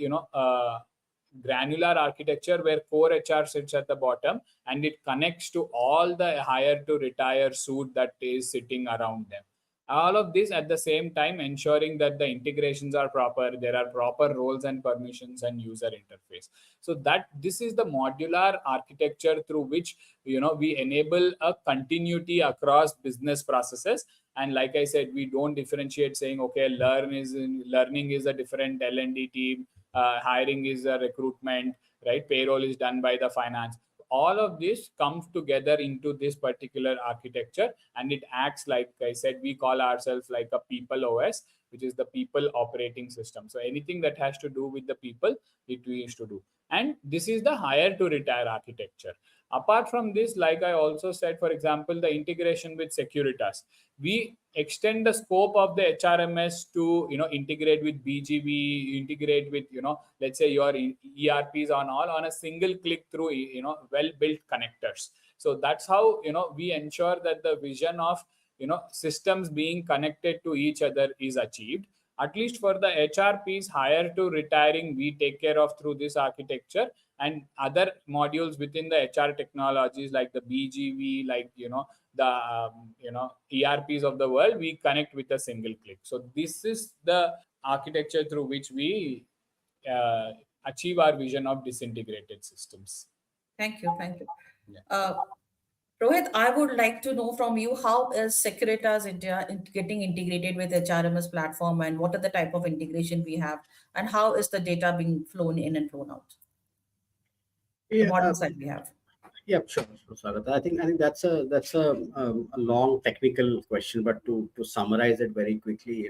granular architecture where core HR sits at the bottom, and it connects to all the hire to retire suite that is sitting around them. All of this at the same time ensuring that the integrations are proper, there are proper roles and permissions and user interface. So that this is the modular architecture through which we enable a continuity across business processes. And like I said, we don't differentiate saying, okay, learning is a different L&D team, hiring is a recruitment, right? Payroll is done by the finance. all of this comes together into this particular architecture, and it acts like I said, we call ourselves like a people OS, which is the people operating system. So anything that has to do with the people, it we used to do. And this is the hire to retire architecture. Apart from this, like I also said, for example, the integration with Securitas, we extend the scope of the HRMS to integrate with BGV, integrate with let's say your ERPs on a single click through well built connectors. So that's how we ensure that the vision of systems being connected to each other is achieved. At least for the HR piece, hire to retiring, we take care of through this architecture, and other modules within the HR technologies like the BGV, like the ERPs of the world, we connect with a single click. So this is the architecture through which we uh, achieve our vision of disintegrated systems. Thank you. Thank you. Yeah. Rohit, I would like to know from you, how is Securitas India getting integrated with HRMS platform, and what are the type of integration we have, and how is the data being flown in and flown out? The Yeah, modern side we have. yeah, sure, Sagat. I think that's a long technical question, but to summarize it very quickly,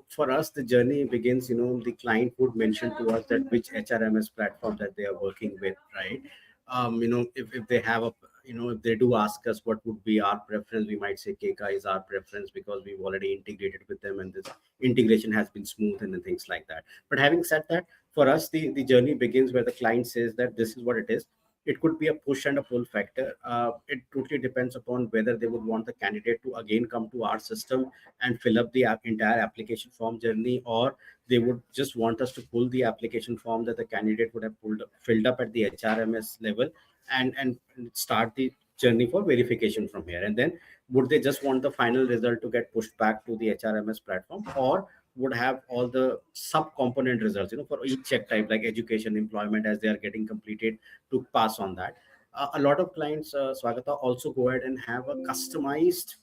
for us the journey begins. The client would mention to us that which HRMS platform that they are working with, right? If they have a, if they do ask us what would be our preference, we might say Keka is our preference because we've already integrated with them and this integration has been smooth and things like that. But having said that, for us the journey begins where the client says that this is what it is. It could be a push and a pull factor. It totally depends upon whether they would want the candidate to again come to our system and fill up the entire application form journey, or they would just want us to pull the application form that the candidate would have filled up at the HRMS level, and start the journey for verification from here. And then would they just want the final result to get pushed back to the HRMS platform, or would have all the sub component results, for each check type like education, employment, as they are getting completed, to pass on that. A lot of clients, Swagata, also go ahead and have a customized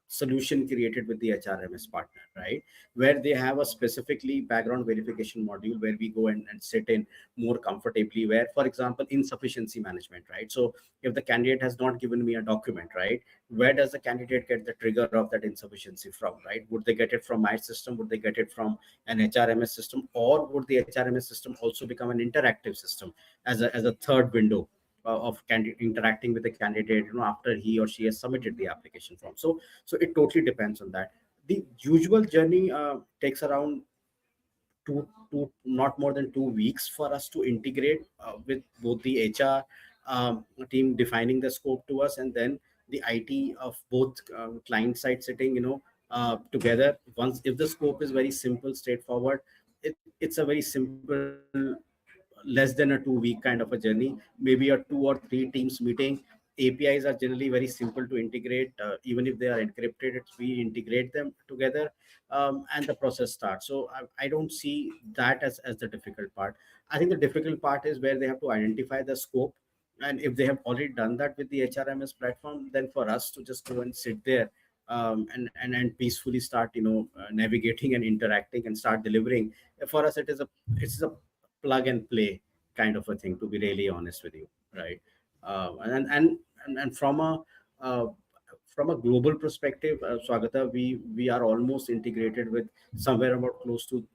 solution created with the HRMS partner, right? Where they have a specifically background verification module where we go and sit in more comfortably, where, for example, insufficiency management, right? So if the candidate has not given me a document, right, where does the candidate get the trigger of that insufficiency from, right? Would they get it from my system? Would they get it from an HRMS system? Or would the HRMS system also become an interactive system as a third window of interacting with the candidate, after he or she has submitted the application form? So it totally depends on that. The usual journey takes around not more than 2 weeks for us to integrate with both the HR team defining the scope to us, and then the IT of both client side sitting, together. Once, if the scope is very simple, straightforward, it's a very simple, less than a 2 week kind of a journey, maybe a 2 or 3 teams meeting. APIs are generally very simple to integrate. Even if they are encrypted, we integrate them together, and the process starts. So I don't see that as the difficult part. I think the difficult part is where they have to identify the scope. And if they have already done that with the HRMS platform, then for us to just go and sit there, and peacefully start, navigating and interacting and start delivering. For us, it's a plug and play kind of a thing, to be really honest with you, right? And uh, from a global perspective, Swagata, we are almost integrated with somewhere about close to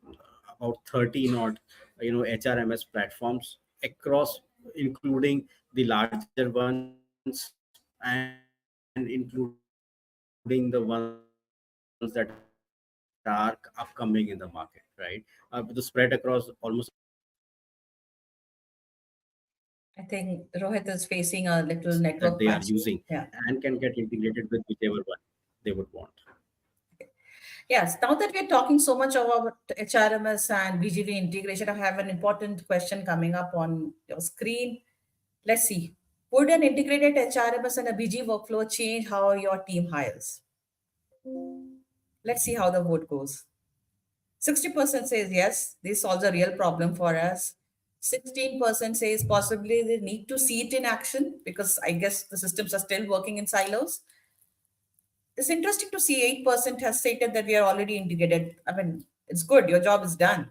about 13 odd, HRMS platforms across, including the larger ones and including the ones that are upcoming in the market, right? The spread across almost about 13 HRMS platforms that they are using, I think Rohit is facing a little and network can patch. get integrated Yeah. with whichever one they would want. Yes. Now that we're talking so much about HRMS and BGV integration, I have an important question coming up on your screen. Let's see. Would an integrated HRMS and a BG workflow change how your team hires? Let's see how the vote goes. 60% says yes, this solves a real problem for us. 16% says possibly they need to see it in action because I guess the systems are still working in silos. It's interesting to see 8% has stated that we are already integrated. I mean, it's good, your job is done.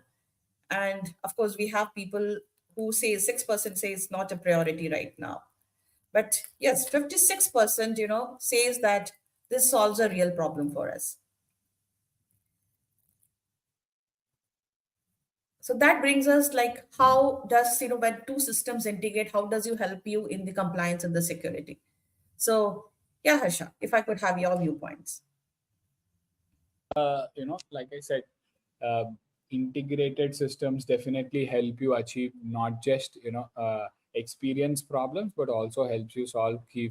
And of course, we have people who says 6% says not a priority right now. But yes, 56%, says that this solves a real problem for us. So that brings us like how does, when two systems integrate, how does you help you in the compliance and the security? So yeah, Harsha, if I could have your viewpoints. Like I said, uh, integrated systems definitely help you achieve not just experience problems, but also helps you solve key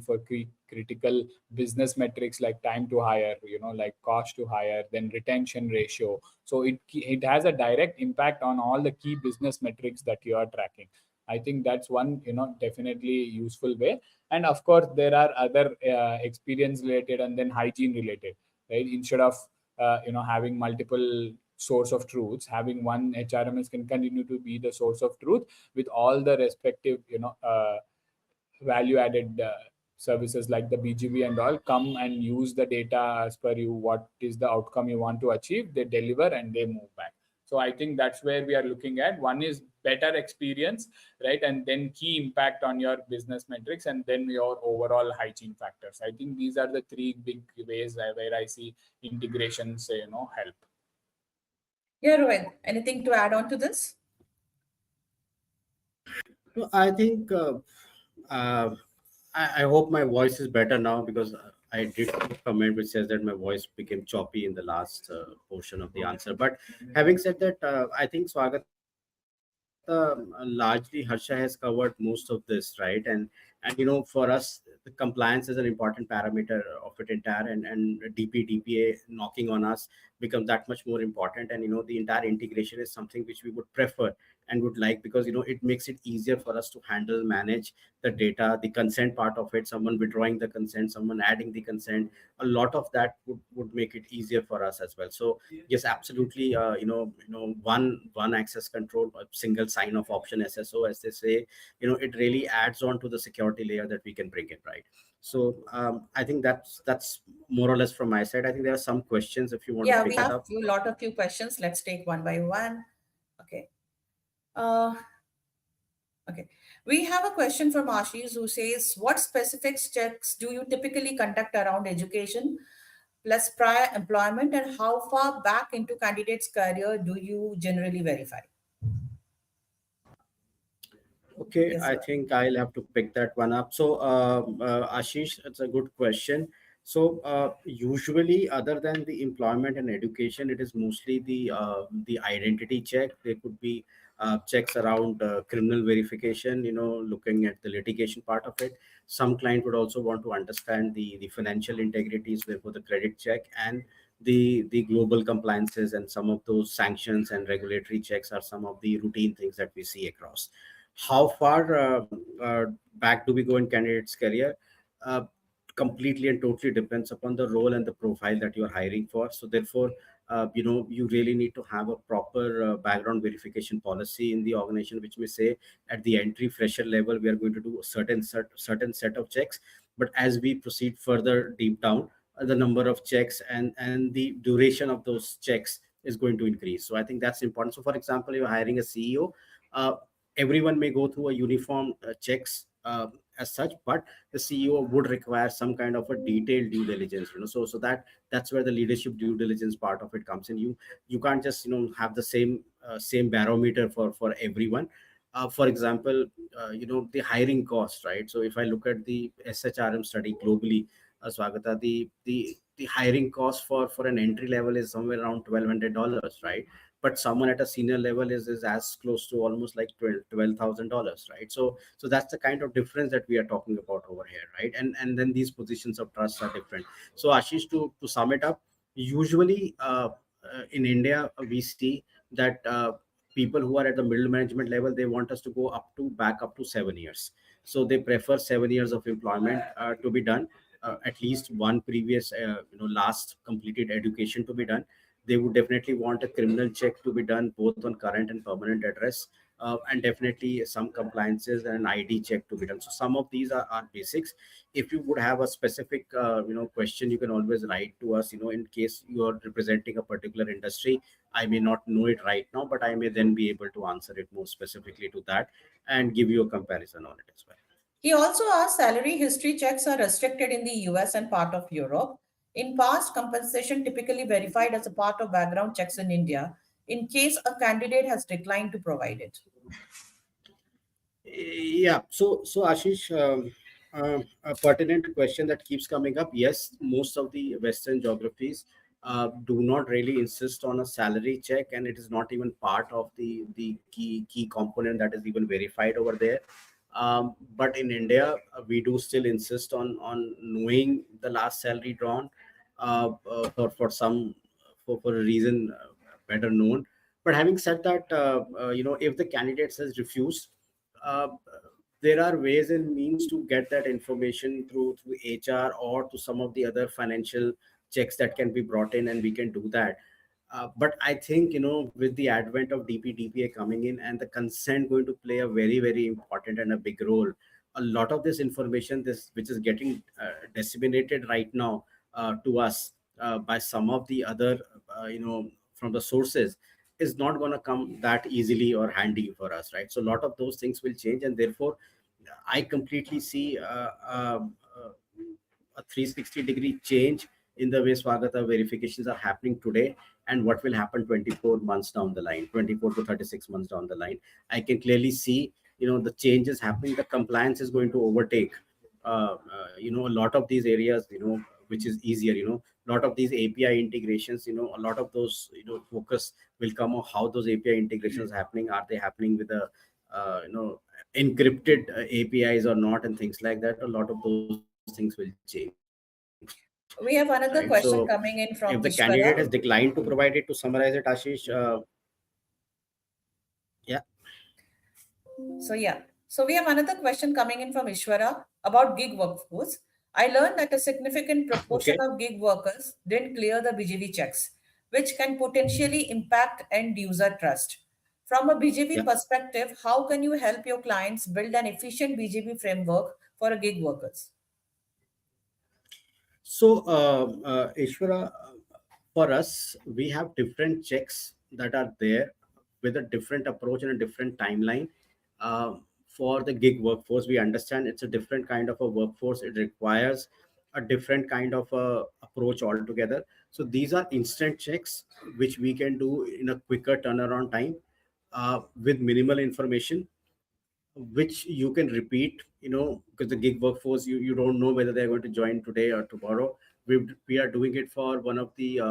critical business metrics like time to hire, like cost to hire, then retention ratio. So it has a direct impact on all the key business metrics that you are tracking. I think that's one definitely useful way. And of course there are other experience related and then hygiene related, right? Instead of having multiple source of truths, having one HRMS can continue to be the source of truth with all the respective value added services like the BGV and all come and use the data as per you, what is the outcome you want to achieve, they deliver and they move back. So I think that's where we are looking at. One is better experience, right? And then key impact on your business metrics, and then your overall hygiene factors. I think these are the three big ways where I see integrations, help. Yeah, Rohit, anything to add on to this? No, I think uh, I hope my voice is better now, because I did a comment which says that my voice became choppy in the last portion of the answer. But having said that, I think Swagata, largely Harsha has covered most of this, right? And for us, the compliance is an important parameter of it entire, and DPA knocking on us becomes that much more important. And the entire integration is something which we would prefer and would like, because it makes it easier for us to handle, manage the data, the consent part of it, someone withdrawing the consent, someone adding the consent. A lot of that would make it easier for us as well. So yes, absolutely. One access control, a single sign of option SSO, as they say, it really adds on to the security layer that we can bring in, right? So I think that's more or less from my side. I think there are some questions if you want to Yeah, pick we that have up. few questions. Let's take one by one. Okay. Uh, okay. We have a question from Ashish who says, what specific checks do you typically conduct around education plus prior employment, and how far back into candidate's career do you generally verify? Okay, Yes, I sir. think I'll have to pick that one up. So, Ashish, it's a good question. So, usually, other than the employment and education, it is mostly the identity check. There could be checks around criminal verification. Looking at the litigation part of it. Some client would also want to understand the financial integrities, therefore the credit check, and the global compliances, and some of those sanctions and regulatory checks are some of the routine things that we see across. How far back do we go in candidate's career? uh, Completely and totally depends upon the role and the profile that you're hiring for. So therefore, you really need to have a proper background verification policy in the organization, which may say at the entry fresher level we are going to do a certain set of checks, but as we proceed further deep down, the number of checks and the duration of those checks is going to increase. So I think that's important. So for example, you're hiring a CEO, uh, everyone may go through a uniform checks as such, but the CEO would require some kind of a detailed due diligence. That's where the leadership due diligence part of it comes in. You can't just have the same barometer for everyone. For example, the hiring cost, right? So if I look at the SHRM study globally, Swagata, the hiring cost for an entry level is somewhere around $1,200, right? But someone at a senior level is as close to almost like $12,000, right? So that's the kind of difference that we are talking about over here, right? And then these positions of trust are different. So Ashish, to sum it up, usually in India we see that people who are at the middle management level, they want us to go back up to 7 years. So they prefer 7 years of employment to be done, at least one previous last completed education to be done. They would definitely want a criminal check to be done both on current and permanent address. and definitely some compliances and an ID check to be done. So some of these are basics. If you would have a specific question, you can always write to us, in case you are representing a particular industry. I may not know it right now, but I may then be able to answer it more specifically to that and give you a comparison on it as well. He also asked salary history checks are restricted in the US and part of Europe. In past, compensation typically verified as a part of background checks in India in case a candidate has declined to provide it. Yeah. So Ashish, a pertinent question that keeps coming up. Yes, most of the Western geographies do not really insist on a salary check, and it is not even part of the key component that is even verified over there. But in India, we do still insist on knowing the last salary drawn for some for a reason better known. But having said that, if the candidate has refused, uh, there are ways and means to get that information through HR or to some of the other financial checks that can be brought in, and we can do that. But I think, with the advent of DPDPA coming in and the consent going to play a very, very important and a big role, a lot of this information, this which is getting disseminated right now to us by some of the other, from the sources, is not going to come that easily or handy for us, right? So a lot of those things will change, and therefore I completely see a 360-degree change in the way Swagata verifications are happening today and what will happen 24 months down the line, 24 to 36 months down the line. I can clearly see, the changes happening. The compliance is going to overtake, a lot of these areas, which is easier, a lot of these API integrations, a lot of those, focus will come on how those API integrations happening. Are they happening with a, encrypted APIs or not, and things like that? A lot of those things will change, right? So We have if the another question candidate has coming in from declined to provide Ishwara. it, to summarize it, Ashish, yeah. So we have another question coming in from Ishwara about gig workforce. I learned that a significant proportion Okay. of gig workers didn't clear the BGV checks, which can potentially impact end user trust. From a BGV Yeah. perspective, how can you help your clients build an efficient BGV framework for a gig workers? So, Ishwara, for us, we have different checks that are there with a different approach and a different timeline. For the gig workforce, we understand it's a different kind of a workforce. It requires a different kind of a approach altogether. So these are instant checks which we can do in a quicker turnaround time with minimal information, which you can repeat, because the gig workforce, you don't know whether they're going to join today or tomorrow. We are doing it for one of the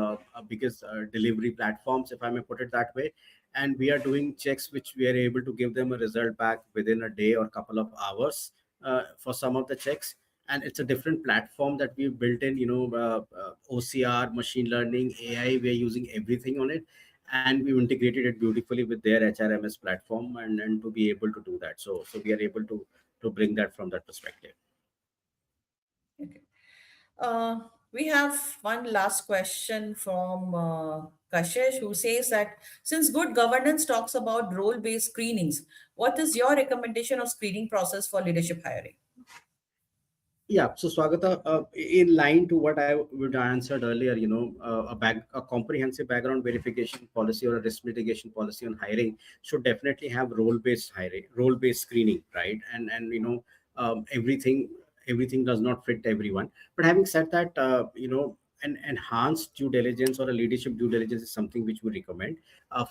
biggest delivery platforms, if I may put it that way. And we are doing checks which we are able to give them a result back within a day or couple of hours for some of the checks. And it's a different platform that we've built in, OCR, machine learning, AI. We're using everything on it, and we've integrated it beautifully with their HRMS platform, and to be able to do that. So we are able to bring that from that perspective. Okay. Uh, we have one last question from Kashish, who says that since good governance talks about role-based screenings, what is your recommendation of screening process for leadership hiring? Yeah, so Swagata, in line to what I would answered earlier, a comprehensive background verification policy or a risk mitigation policy on hiring should definitely have role-based hiring, role-based screening, right? And everything does not fit everyone. But having said that, an enhanced due diligence or a leadership due diligence is something which we recommend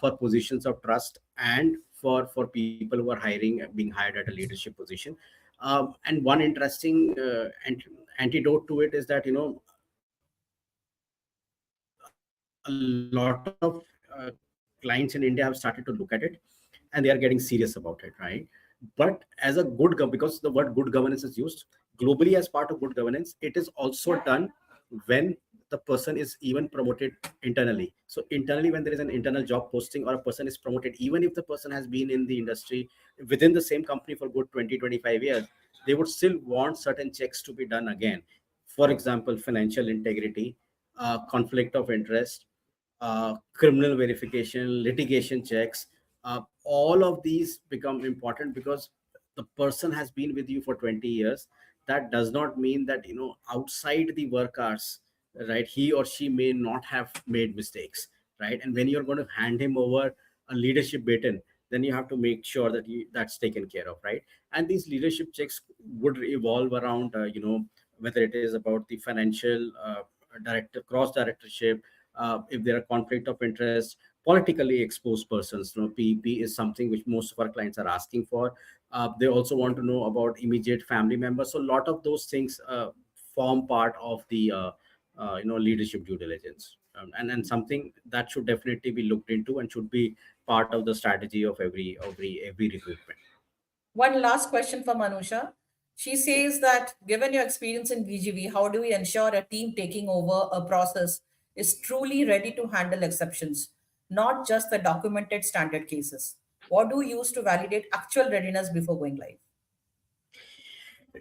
for positions of trust and for people who are hiring, being hired at a leadership position. And one interesting antidote to it is that, a lot of clients in India have started to look at it, and they are getting serious about it, right? But as a good because the word good governance is used globally as part of good governance, it is also done when the person is even promoted internally. So internally, when there is an internal job posting or a person is promoted, even if the person has been in the industry within the same company for good 20-25 years, they would still want certain checks to be done again. For example, financial integrity, conflict of interest, criminal verification, litigation checks, all of these become important because the person has been with you for 20 years. That does not mean that, outside the work hours, right, he or she may not have made mistakes, right? And when you're going to hand him over a leadership baton, then you have to make sure that that's taken care of, right? And these leadership checks would evolve around, whether it is about the financial director, cross directorship, if there are conflict of interest, politically exposed persons. PEP is something which most of our clients are asking for. They also want to know about immediate family members. So a lot of those things form part of the leadership due diligence, and something that should definitely be looked into and should be part of the strategy of every recruitment. One last question from Anusha. She says that given your experience in BGV, how do we ensure a team taking over a process is truly ready to handle exceptions, not just the documented standard cases? What do you use to validate actual readiness before going live?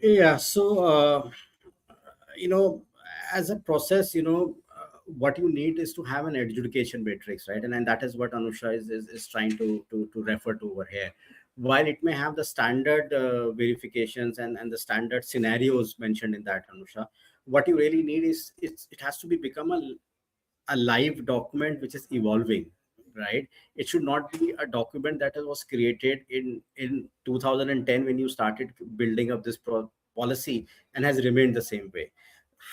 Yeah, so you know, as a process, what you need is to have an adjudication matrix, right? And that is what Anusha is trying to refer to over here. While it may have the standard verifications and the standard scenarios mentioned in that, Anusha, what you really need is it has to be become a live document which is evolving, right? It should not be a document that was created in 2010 when you started building up this policy and has remained the same way.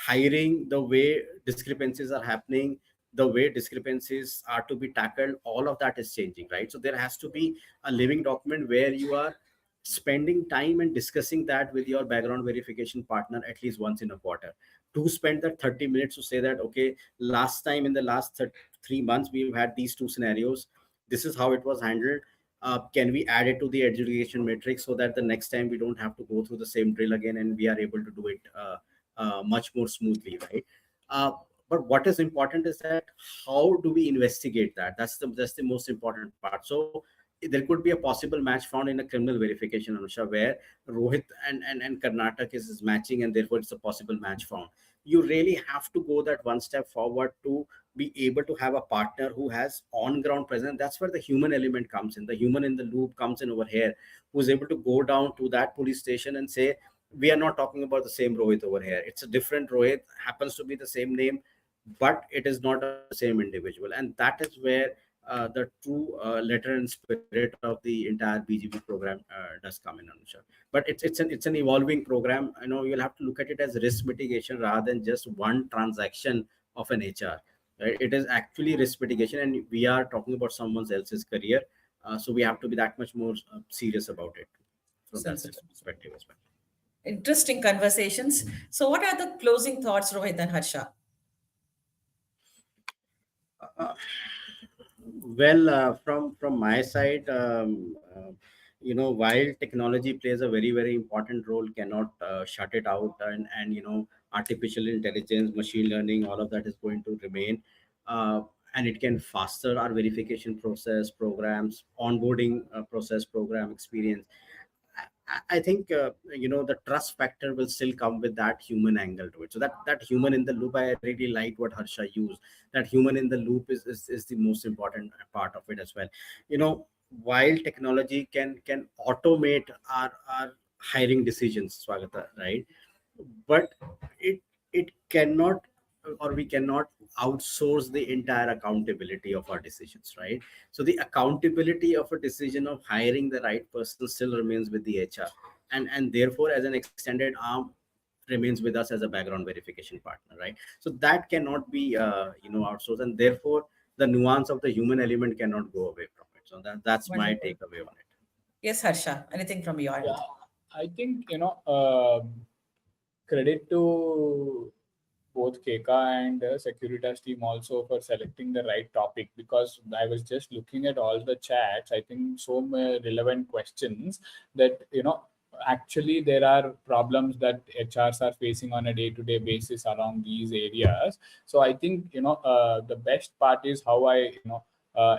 Hiring, the way discrepancies are happening, the way discrepancies are to be tackled, all of that is changing, right? So there has to be a living document where you are spending time and discussing that with your background verification partner at least once in a quarter, to spend that 30 minutes to say that, okay, last time in the last 3 months we've had these two scenarios, this is how it was handled. Can we add it to the education matrix so that the next time we don't have to go through the same drill again and we are able to do it much more smoothly, right? uh, but what is important is that how do we investigate that? That's the most important part. So there could be a possible match found in a criminal verification, Anusha, where Rohit and Karnataka is matching, and therefore it's a possible match found. You really have to go that one step forward to be able to have a partner who has on ground presence. That's where the human element comes in. The human in the loop comes in over here, who's able to go down to that police station and say, we are not talking about the same Rohit over here. It's a different Rohit, happens to be the same name, but it is not the same individual. And that is where the true letter and spirit of the entire BGV program does come in, Anusha. But it's an evolving program. You'll have to look at it as risk mitigation rather than just one transaction of an HR. Right? It is actually risk mitigation, and we are talking about someone else's career. So we have to be that much more serious about it from that Sensitive. perspective as well. Interesting conversations. So, what are the closing thoughts, Rohit and Harsha? Uh, Well, from my side, while technology plays a very important role, cannot shut it out, and artificial intelligence, machine learning, all of that is going to remain, uh, and it can faster our verification process, programs, onboarding process, program experience. I think the trust factor will still come with that human angle to it. So that human in the loop, I really like what Harsha used. That human in the loop is the most important part of it as well. While technology can automate our hiring decisions, Swagata, right? But it it cannot, or we cannot outsource the entire accountability of our decisions, right? So the accountability of a decision of hiring the right person still remains with the HR, and therefore as an extended arm remains with us as a background verification partner, right? So that cannot be outsourced, and therefore the nuance of the human element cannot go away from it. So that's my Wonderful. takeaway on it. Yes, Harsha. Anything from your Yeah, end? I think credit to both Keka and Securitas team also for selecting the right topic, because I was just looking at all the chats. I think so many relevant questions that actually there are problems that HRs are facing on a day-to-day basis around these areas. So I think the best part is how I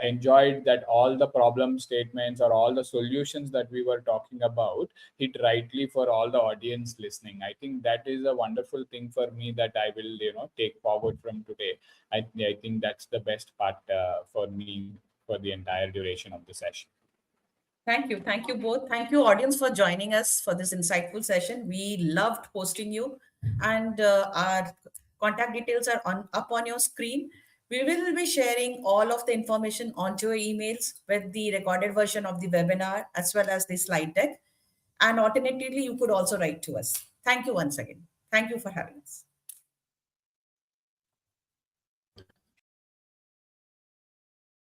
enjoyed that all the problem statements or all the solutions that we were talking about hit rightly for all the audience listening. I think that is a wonderful thing for me that I will take forward from today. I think that's the best part for me for the entire duration of the session. Thank you. Thank you both. Thank you, audience, for joining us for this insightful session. We loved hosting you, and our contact details are up on your screen. We will be sharing all of the information onto your emails with the recorded version of the webinar as well as the slide deck. And alternatively, you could also write to us. Thank you once again. Thank you for having us.